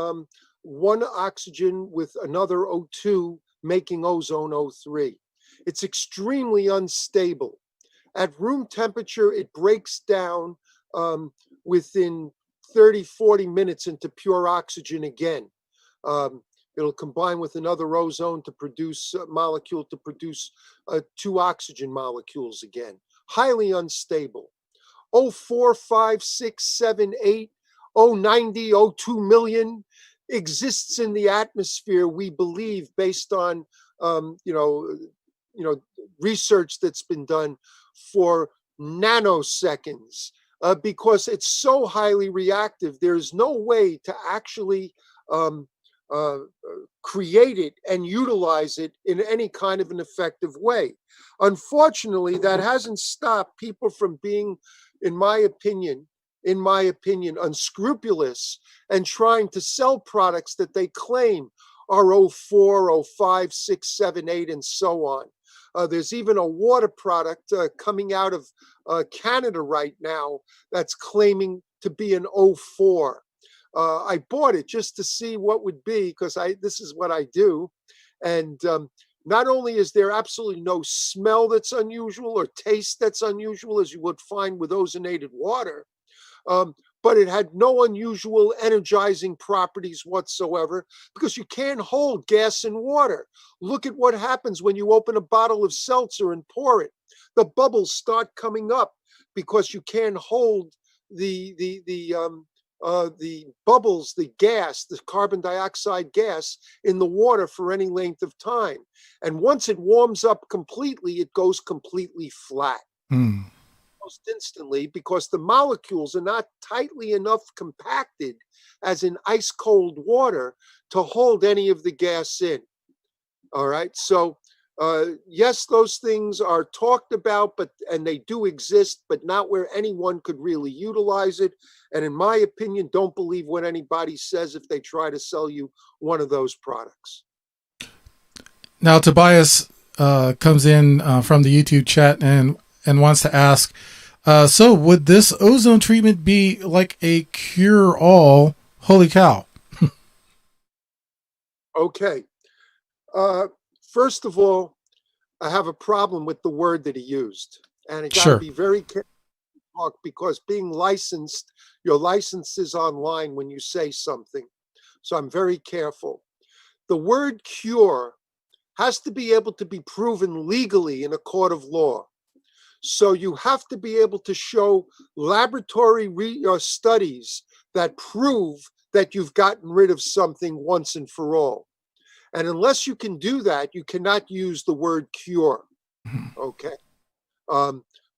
one oxygen with another O2, making ozone O3. It's extremely unstable. At room temperature, it breaks down within 30, 40 minutes into pure oxygen again. It'll combine with another ozone to produce a molecule to produce 2 oxygen molecules again. Highly unstable. 04, 5, 6, 7, 8, 090, 02 million exists in the atmosphere, we believe, based on research that's been done for nanoseconds, because it's so highly reactive. There's no way to actually create it and utilize it in any kind of an effective way. Unfortunately, that hasn't stopped people from being, in my opinion, unscrupulous and trying to sell products that they claim are 04, 05, 6, 7, 8, and so on. There's even a water product coming out of Canada right now that's claiming to be an 04. I bought it just to see what would be, because this is what I do. And not only is there absolutely no smell that's unusual or taste that's unusual, as you would find with ozonated water, but it had no unusual energizing properties whatsoever, because you can't hold gas in water. Look at what happens when you open a bottle of seltzer and pour it. The bubbles start coming up because you can't hold the bubbles, the gas, the carbon dioxide gas in the water for any length of time. And once it warms up completely, it goes completely flat. Almost instantly, because the molecules are not tightly enough compacted as in ice cold water to hold any of the gas in. All right. So Yes, those things are talked about, and they do exist, but not where anyone could really utilize it. And in my opinion, don't believe what anybody says if they try to sell you one of those products. Now, Tobias comes in from the YouTube chat and wants to ask, so would this ozone treatment be like a cure-all? Holy cow. Okay. First of all, I have a problem with the word that he used. And I got to be very careful because being licensed, your license is online when you say something. So I'm very careful. The word cure has to be able to be proven legally in a court of law. So you have to be able to show laboratory studies that prove that you've gotten rid of something once and for all. And unless you can do that, you cannot use the word cure. Okay.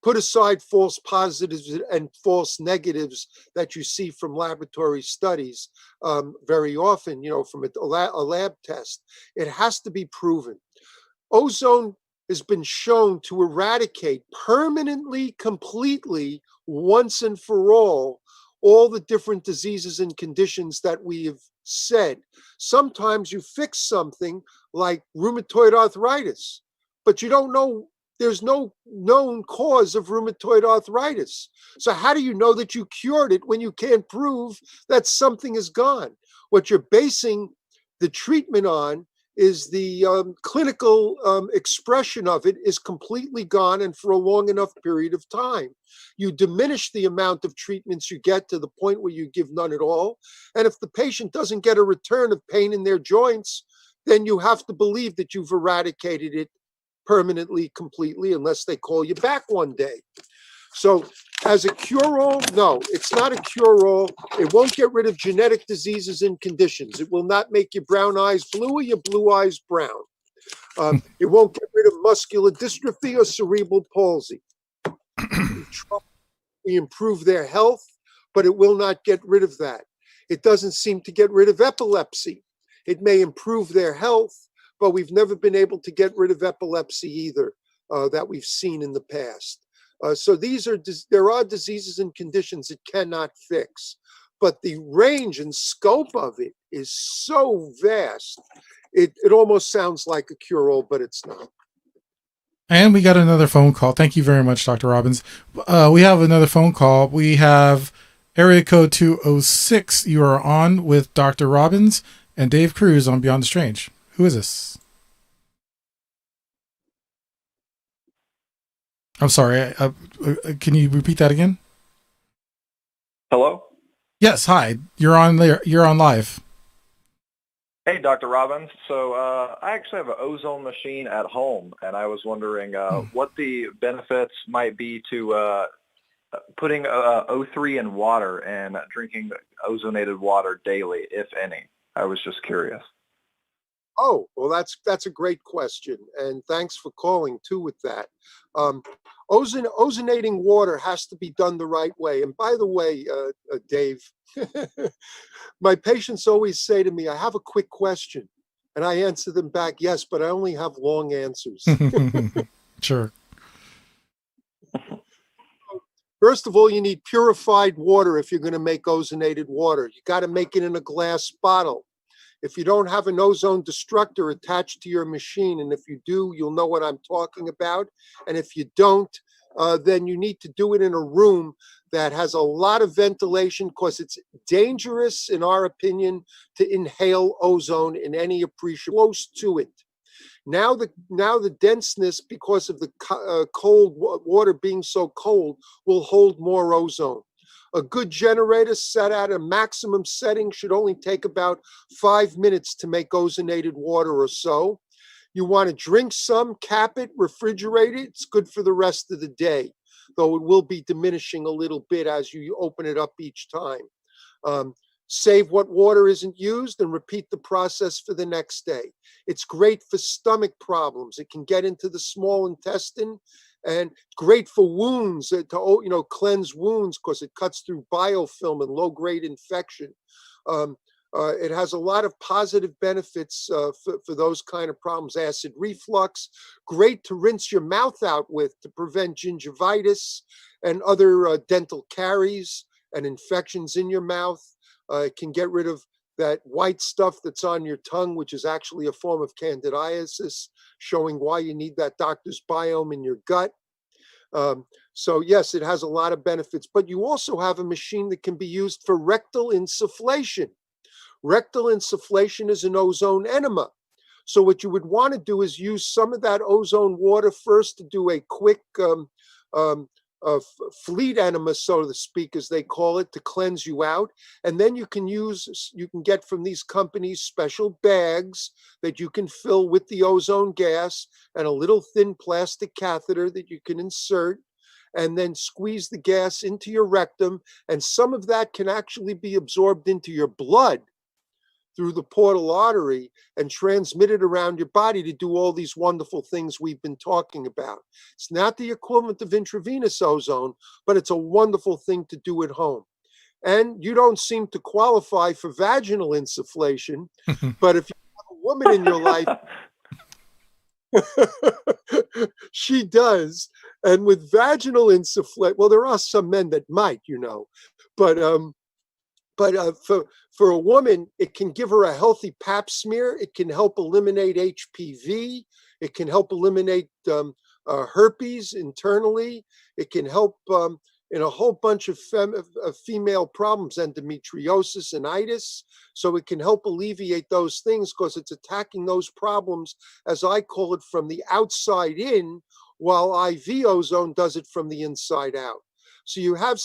Put aside false positives and false negatives that you see from laboratory studies very often, from a lab test. It has to be proven. Ozone has been shown to eradicate permanently, completely, once and for all the different diseases and conditions that we have said. Sometimes you fix something like rheumatoid arthritis, but you don't know, there's no known cause of rheumatoid arthritis. So how do you know that you cured it when you can't prove that something is gone? What you're basing the treatment on is the clinical expression of it is completely gone and for a long enough period of time. You diminish the amount of treatments you get to the point where you give none at all. And if the patient doesn't get a return of pain in their joints, then you have to believe that you've eradicated it permanently, completely, unless they call you back one day. So as a cure-all, no, it's not a cure-all. It won't get rid of genetic diseases and conditions. It will not make your brown eyes blue or your blue eyes brown. It won't get rid of muscular dystrophy or cerebral palsy. We improve their health, but it will not get rid of that. It doesn't seem to get rid of epilepsy. It may improve their health, but we've never been able to get rid of epilepsy either that we've seen in the past. So there are diseases and conditions it cannot fix, but the range and scope of it is so vast, it almost sounds like a cure-all, but it's not. And we got another phone call. Thank you very much, Dr. Robbins. We have another phone call. We have area code 206. You are on with Dr. Robbins and Dave Cruz on Beyond the Strange. Who is this? I'm sorry. Can you repeat that again? Hello? Yes. Hi. You're on there. You're on live. Hey, Dr. Robbins. So I actually have an ozone machine at home, and I was wondering what the benefits might be to putting O3 in water and drinking ozonated water daily, if any. I was just curious. Oh, well, that's a great question, and thanks for calling too with that. Ozonating water has to be done the right way. And by the way, Dave, my patients always say to me, I have a quick question. And I answer them back, yes, but I only have long answers. Sure. First of all, you need purified water if you're going to make ozonated water. You got to make it in a glass bottle. If you don't have an ozone destructor attached to your machine, and if you do, you'll know what I'm talking about. And if you don't, then you need to do it in a room that has a lot of ventilation, because it's dangerous, in our opinion, to inhale ozone in any appreciable close to it. Now the denseness, because of the cold water being so cold, will hold more ozone. A good generator set at a maximum setting should only take about 5 minutes to make ozonated water or so. You want to drink some, cap it, refrigerate it. It's good for the rest of the day, though it will be diminishing a little bit as you open it up each time. Save what water isn't used and repeat the process for the next day. It's great for stomach problems. It can get into the small intestine, and great for wounds, to cleanse wounds, because it cuts through biofilm and low-grade infection. It has a lot of positive benefits for those kind of problems. Acid reflux, great to rinse your mouth out with to prevent gingivitis and other dental caries and infections in your mouth. It can get rid of that white stuff that's on your tongue, which is actually a form of candidiasis, showing why you need that doctor's biome in your gut. So yes, it has a lot of benefits, but you also have a machine that can be used for rectal insufflation. Rectal insufflation is an ozone enema. So what you would want to do is use some of that ozone water first to do a quick fleet enema, so to speak, as they call it, to cleanse you out. And then you can get from these companies special bags that you can fill with the ozone gas and a little thin plastic catheter that you can insert and then squeeze the gas into your rectum. And some of that can actually be absorbed into your blood through the portal artery and transmitted around your body to do all these wonderful things we've been talking about. It's not the equivalent of intravenous ozone, but it's a wonderful thing to do at home. And you don't seem to qualify for vaginal insufflation, but if you have a woman in your life, she does. And with vaginal insufflation, well, there are some men that might, but for a woman, it can give her a healthy pap smear. It can help eliminate HPV. It can help eliminate herpes internally. It can help in a whole bunch of female problems, endometriosis and itis. So it can help alleviate those things because it's attacking those problems, as I call it, from the outside in, while IV ozone does it from the inside out. So you have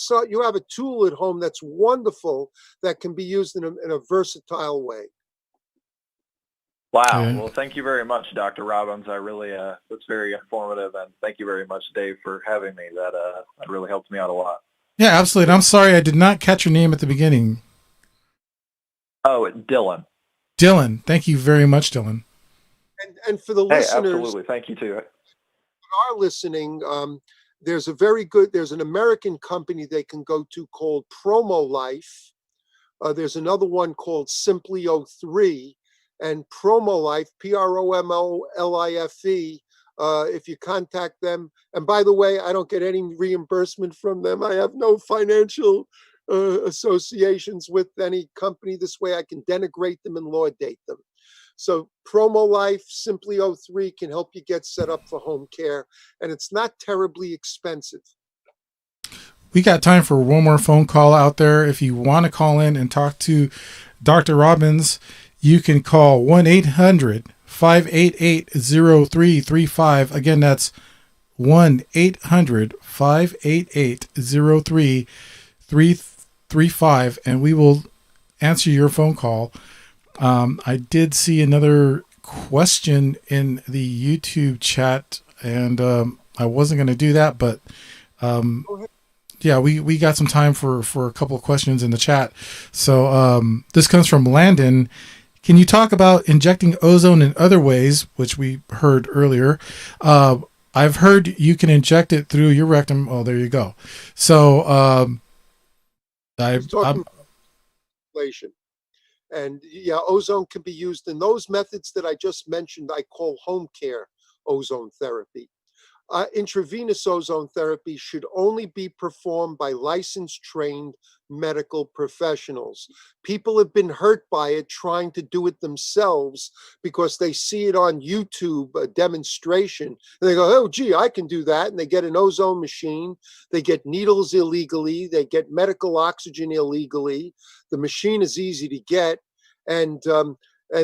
a tool at home that's wonderful that can be used in a versatile way. Wow. Okay. Well, thank you very much, Dr. Robbins. I really, that's very informative, and thank you very much, Dave, for having me. That really helped me out a lot. Yeah, absolutely. And I'm sorry I did not catch your name at the beginning. Oh, Dylan. Dylan. Thank you very much, Dylan. And for the listeners, absolutely. Thank you too. Who are listening, there's an American company they can go to called Promo Life. There's another one called Simply 03. And Promo Life, PROMOLIFE, if you contact them. And by the way, I don't get any reimbursement from them. I have no financial associations with any company. This way I can denigrate them and laudate them. So Promo Life, Simply 03 can help you get set up for home care. And it's not terribly expensive. We got time for one more phone call out there. If you want to call in and talk to Dr. Robbins, you can call 1-800-588-0335. Again, that's 1-800-588-0335, and we will answer your phone call. I did see another question in the YouTube chat, and I wasn't going to do that, but yeah, we got some time for a couple of questions in the chat. So this comes from Landon. Can you talk about injecting ozone in other ways, which we heard earlier? I've heard you can inject it through your rectum. Oh, there you go. So and yeah, ozone can be used in those methods that I just mentioned. I call home care ozone therapy. Intravenous ozone therapy should only be performed by licensed, trained medical professionals. People have been hurt by it trying to do it themselves because they see it on YouTube, a demonstration, and they go, oh, gee, I can do that. And they get an ozone machine. They get needles illegally. They get medical oxygen illegally. The machine is easy to get. And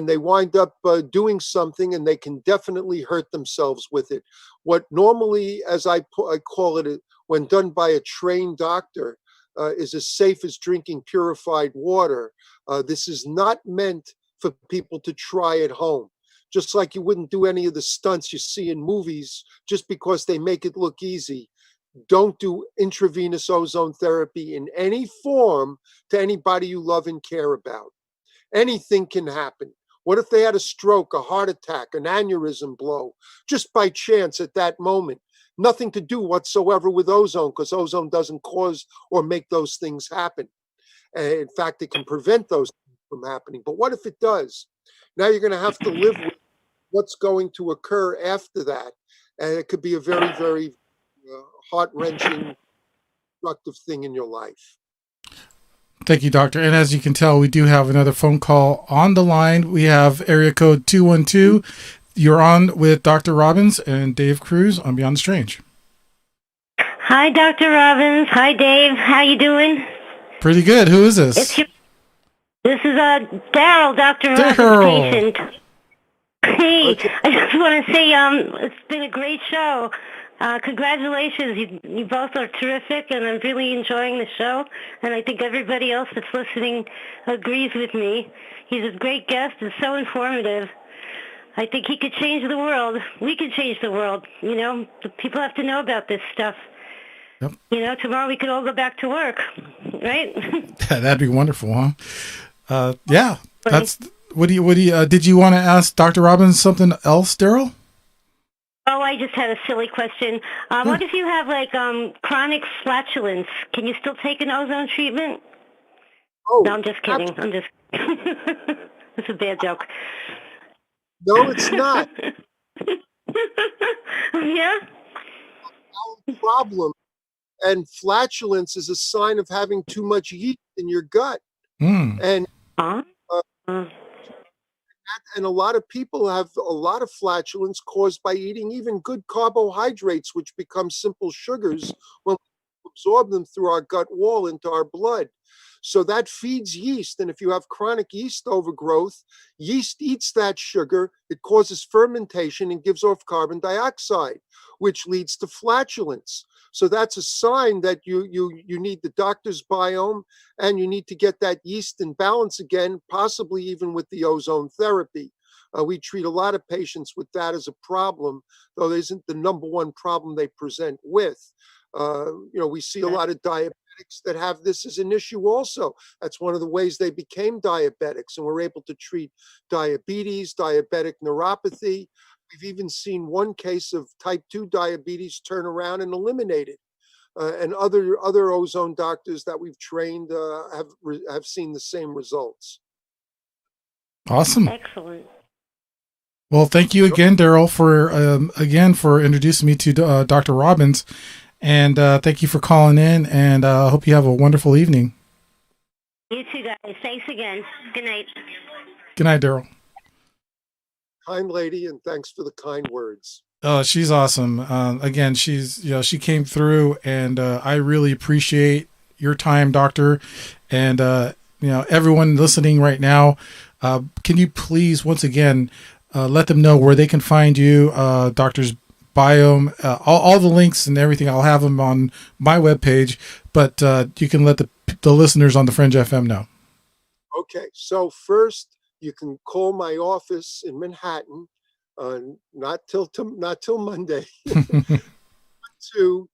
they wind up doing something, and they can definitely hurt themselves with it. What normally, as I call it, when done by a trained doctor, is as safe as drinking purified water. This is not meant for people to try at home. Just like you wouldn't do any of the stunts you see in movies just because they make it look easy. Don't do intravenous ozone therapy in any form to anybody you love and care about. Anything can happen. What if they had a stroke, a heart attack, an aneurysm blow, just by chance at that moment? Nothing to do whatsoever with ozone, because ozone doesn't cause or make those things happen. In fact, it can prevent those. from happening. But what if it does? Now you're going to have to live with what's going to occur after that. And it could be a very, very heart-wrenching, destructive thing in your life. Thank you, Doctor. And as you can tell, we do have another phone call on the line. We have area code 212. You're on with Dr. Robbins and Dave Cruz on Beyond the Strange. Hi, Dr. Robbins. Hi, Dave. How you doing? Pretty good. Who is this? This is Daryl, Dr. Robbins' Daryl. patient. Hey, I just want to say it's been a great show. Congratulations. You both are terrific, and I'm really enjoying the show. And I think everybody else that's listening agrees with me. He's a great guest and so informative. I think he could change the world. We could change the world. You know, the people have to know about this stuff. Yep. You know, tomorrow we could all go back to work, right? That'd be wonderful, huh? Yeah. That's what do you did you want to ask Dr. Robbins something else, Daryl? Oh, I just had a silly question. What if you have like chronic flatulence? Can you still take an ozone treatment? Oh, no, I'm just kidding. I'm just. It's a bad joke. No, it's not. Yeah. Problem. And flatulence is a sign of having too much yeast in your gut. And and a lot of people have a lot of flatulence caused by eating even good carbohydrates, which become simple sugars when we absorb them through our gut wall into our blood. So that feeds yeast. And if you have chronic yeast overgrowth, yeast eats that sugar. It causes fermentation and gives off carbon dioxide, which leads to flatulence. So that's a sign that you need the doctor's biome, and you need to get that yeast in balance again, possibly even with the ozone therapy. We treat a lot of patients with that as a problem, though it isn't the number one problem they present with. We see a lot of diabetics that have this as an issue also. That's one of the ways they became diabetics, and we're able to treat diabetes, diabetic neuropathy. We've even seen one case of type 2 diabetes turn around and eliminate it. And other ozone doctors that we've trained have seen the same results. Awesome. Excellent. Well, thank you again, Daryl, for introducing me to Dr. Robbins. And thank you for calling in, and I hope you have a wonderful evening. You too, guys. Thanks again. Good night. Good night, Daryl. Kind lady, and thanks for the kind words. Oh, she's awesome. Again, she came through, and I really appreciate your time, doctor. And everyone listening right now, can you please once again let them know where they can find you, Doctor's Biome, all the links and everything. I'll have them on my webpage, but you can let the listeners on the Fringe FM know. Okay, so first you can call my office in Manhattan, not till Monday, to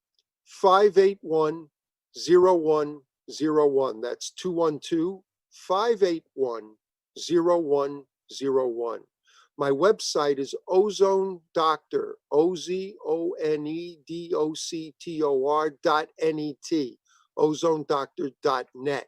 581-0101. That's 212-581-0101. My website is Ozone Doctor, OZONEDOCTOR.net, ozonedoctor.net.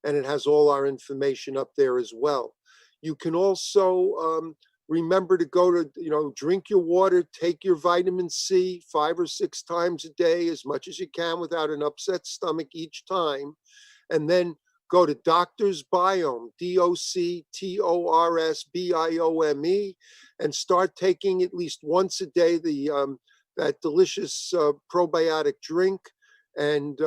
And it has all our information up there as well. You can also remember to go to, drink your water, take your vitamin C 5 or 6 times a day, as much as you can without an upset stomach each time. And then go to Doctor's Biome, DOCTORSBIOME, and start taking at least once a day that delicious probiotic drink. And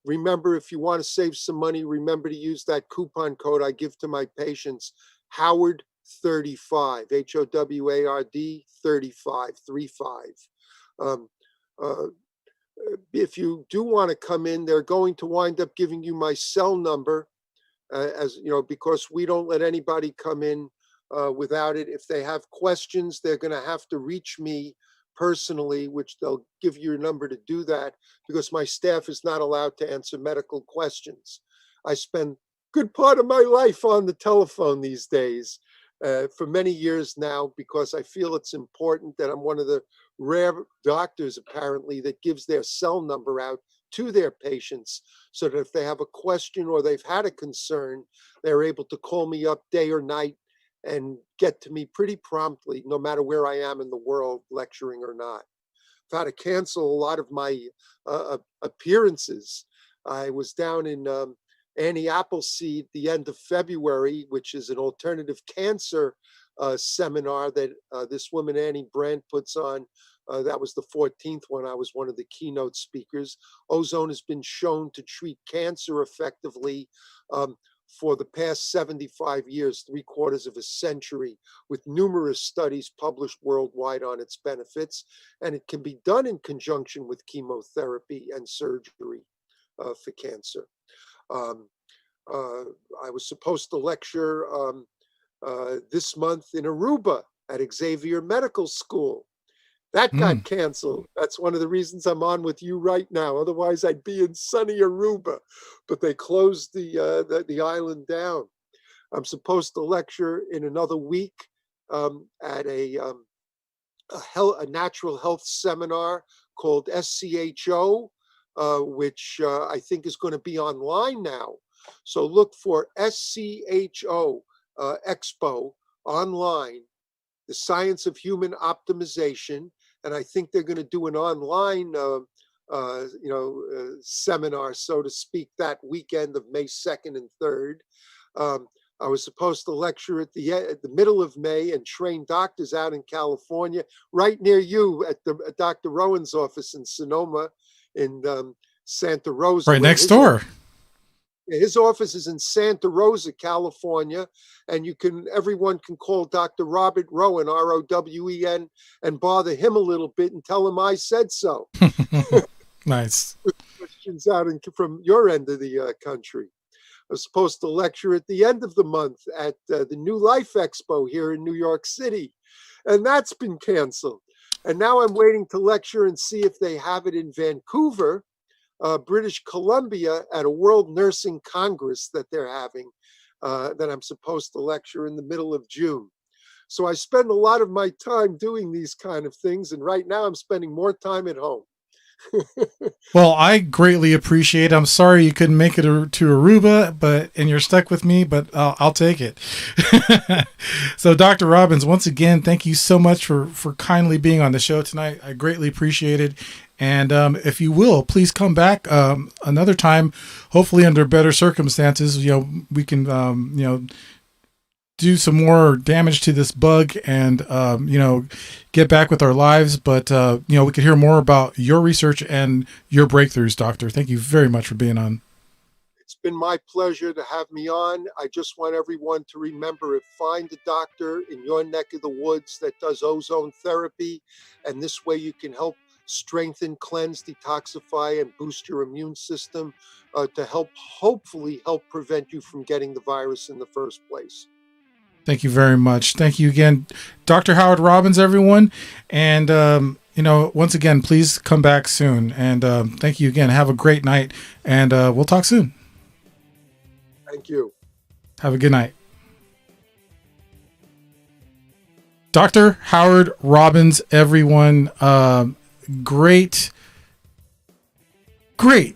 remember, if you want to save some money, remember to use that coupon code I give to my patients, Howard35, HOWARD 35. If you do want to come in, they're going to wind up giving you my cell number, because we don't let anybody come in without it. If they have questions, they're going to have to reach me personally, which they'll give you a number to do that, because my staff is not allowed to answer medical questions. I spend a good part of my life on the telephone these days for many years now, because I feel it's important that I'm one of the rare doctors, apparently, that gives their cell number out to their patients so that if they have a question or they've had a concern, they're able to call me up day or night and get to me pretty promptly, no matter where I am in the world, lecturing or not. I've had to cancel a lot of my appearances. I was down in Annie Appleseed the end of February, which is an alternative cancer seminar that this woman, Annie Brandt, puts on. That was the 14th one. I was one of the keynote speakers. Ozone has been shown to treat cancer effectively for the past 75 years, 3/4 of a century, with numerous studies published worldwide on its benefits. And it can be done in conjunction with chemotherapy and surgery for cancer. I was supposed to lecture this month in Aruba at Xavier Medical School. That got canceled. That's one of the reasons I'm on with you right now. Otherwise, I'd be in sunny Aruba, but they closed the island down. I'm supposed to lecture in another week at a natural health seminar called SCHO, which I think is going to be online now. So look for SCHO Expo online, the science of human optimization. And I think they're going to do an online, seminar, so to speak, that weekend of May 2nd and 3rd. I was supposed to lecture at the middle of May and train doctors out in California, right near you at Dr. Rowan's office in Sonoma, in Santa Rosa. Right next door. His office is in Santa Rosa, California, and everyone can call Dr. Robert Rowan, Rowen, and bother him a little bit and tell him I said so. Nice. Questions out from your end of the country. I was supposed to lecture at the end of the month at the New Life Expo here in New York City, and that's been canceled. And now I'm waiting to lecture and see if they have it in Vancouver, British Columbia, at a World Nursing Congress that they're having, that I'm supposed to lecture in the middle of June. So I spend a lot of my time doing these kind of things, and right now I'm spending more time at home. Well, I greatly appreciate it. I'm sorry you couldn't make it to Aruba, and you're stuck with me, but I'll take it. So, Dr. Robbins, once again, thank you so much for kindly being on the show tonight. I greatly appreciate it. And if you will, please come back another time, hopefully under better circumstances. We can, do some more damage to this bug and, get back with our lives. But, we could hear more about your research and your breakthroughs, Doctor. Thank you very much for being on. It's been my pleasure to have me on. I just want everyone to remember, find a doctor in your neck of the woods that does ozone therapy. And this way you can help strengthen, cleanse, detoxify, and boost your immune system to hopefully help prevent you from getting the virus in the first place. Thank you very much. Thank you again, Dr. Howard Robbins, everyone. And, once again, please come back soon. And thank you again. Have a great night. And we'll talk soon. Thank you. Have a good night. Dr. Howard Robbins, everyone. Great,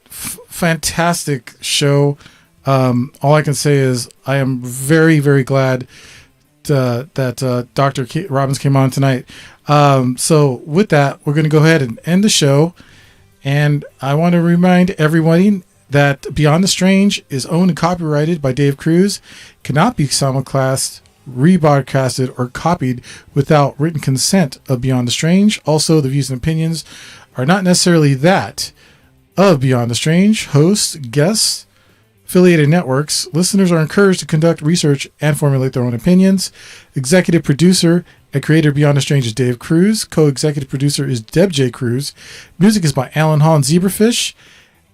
fantastic show. All I can say is I am very, very glad that Dr. Robbins came on tonight. So with that, we're going to go ahead and end the show. And I want to remind everybody that Beyond the Strange is owned and copyrighted by Dave Cruz, cannot be simulcast, rebroadcasted, or copied without written consent of Beyond the Strange. Also, the views and opinions are not necessarily that of Beyond the Strange, hosts, guests, affiliated networks. Listeners are encouraged to conduct research and formulate their own opinions. Executive producer and creator of Beyond the Strange is Dave Cruz. Co-executive producer is Deb J. Cruz. Music is by Alan Hall and Zebrafish.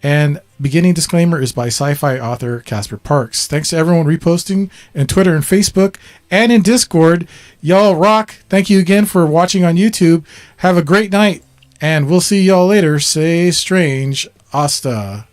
And beginning disclaimer is by sci-fi author Casper Parks. Thanks to everyone reposting in Twitter and Facebook and in Discord. Y'all rock. Thank you again for watching on YouTube. Have a great night, and we'll see y'all later. Say strange. Hasta.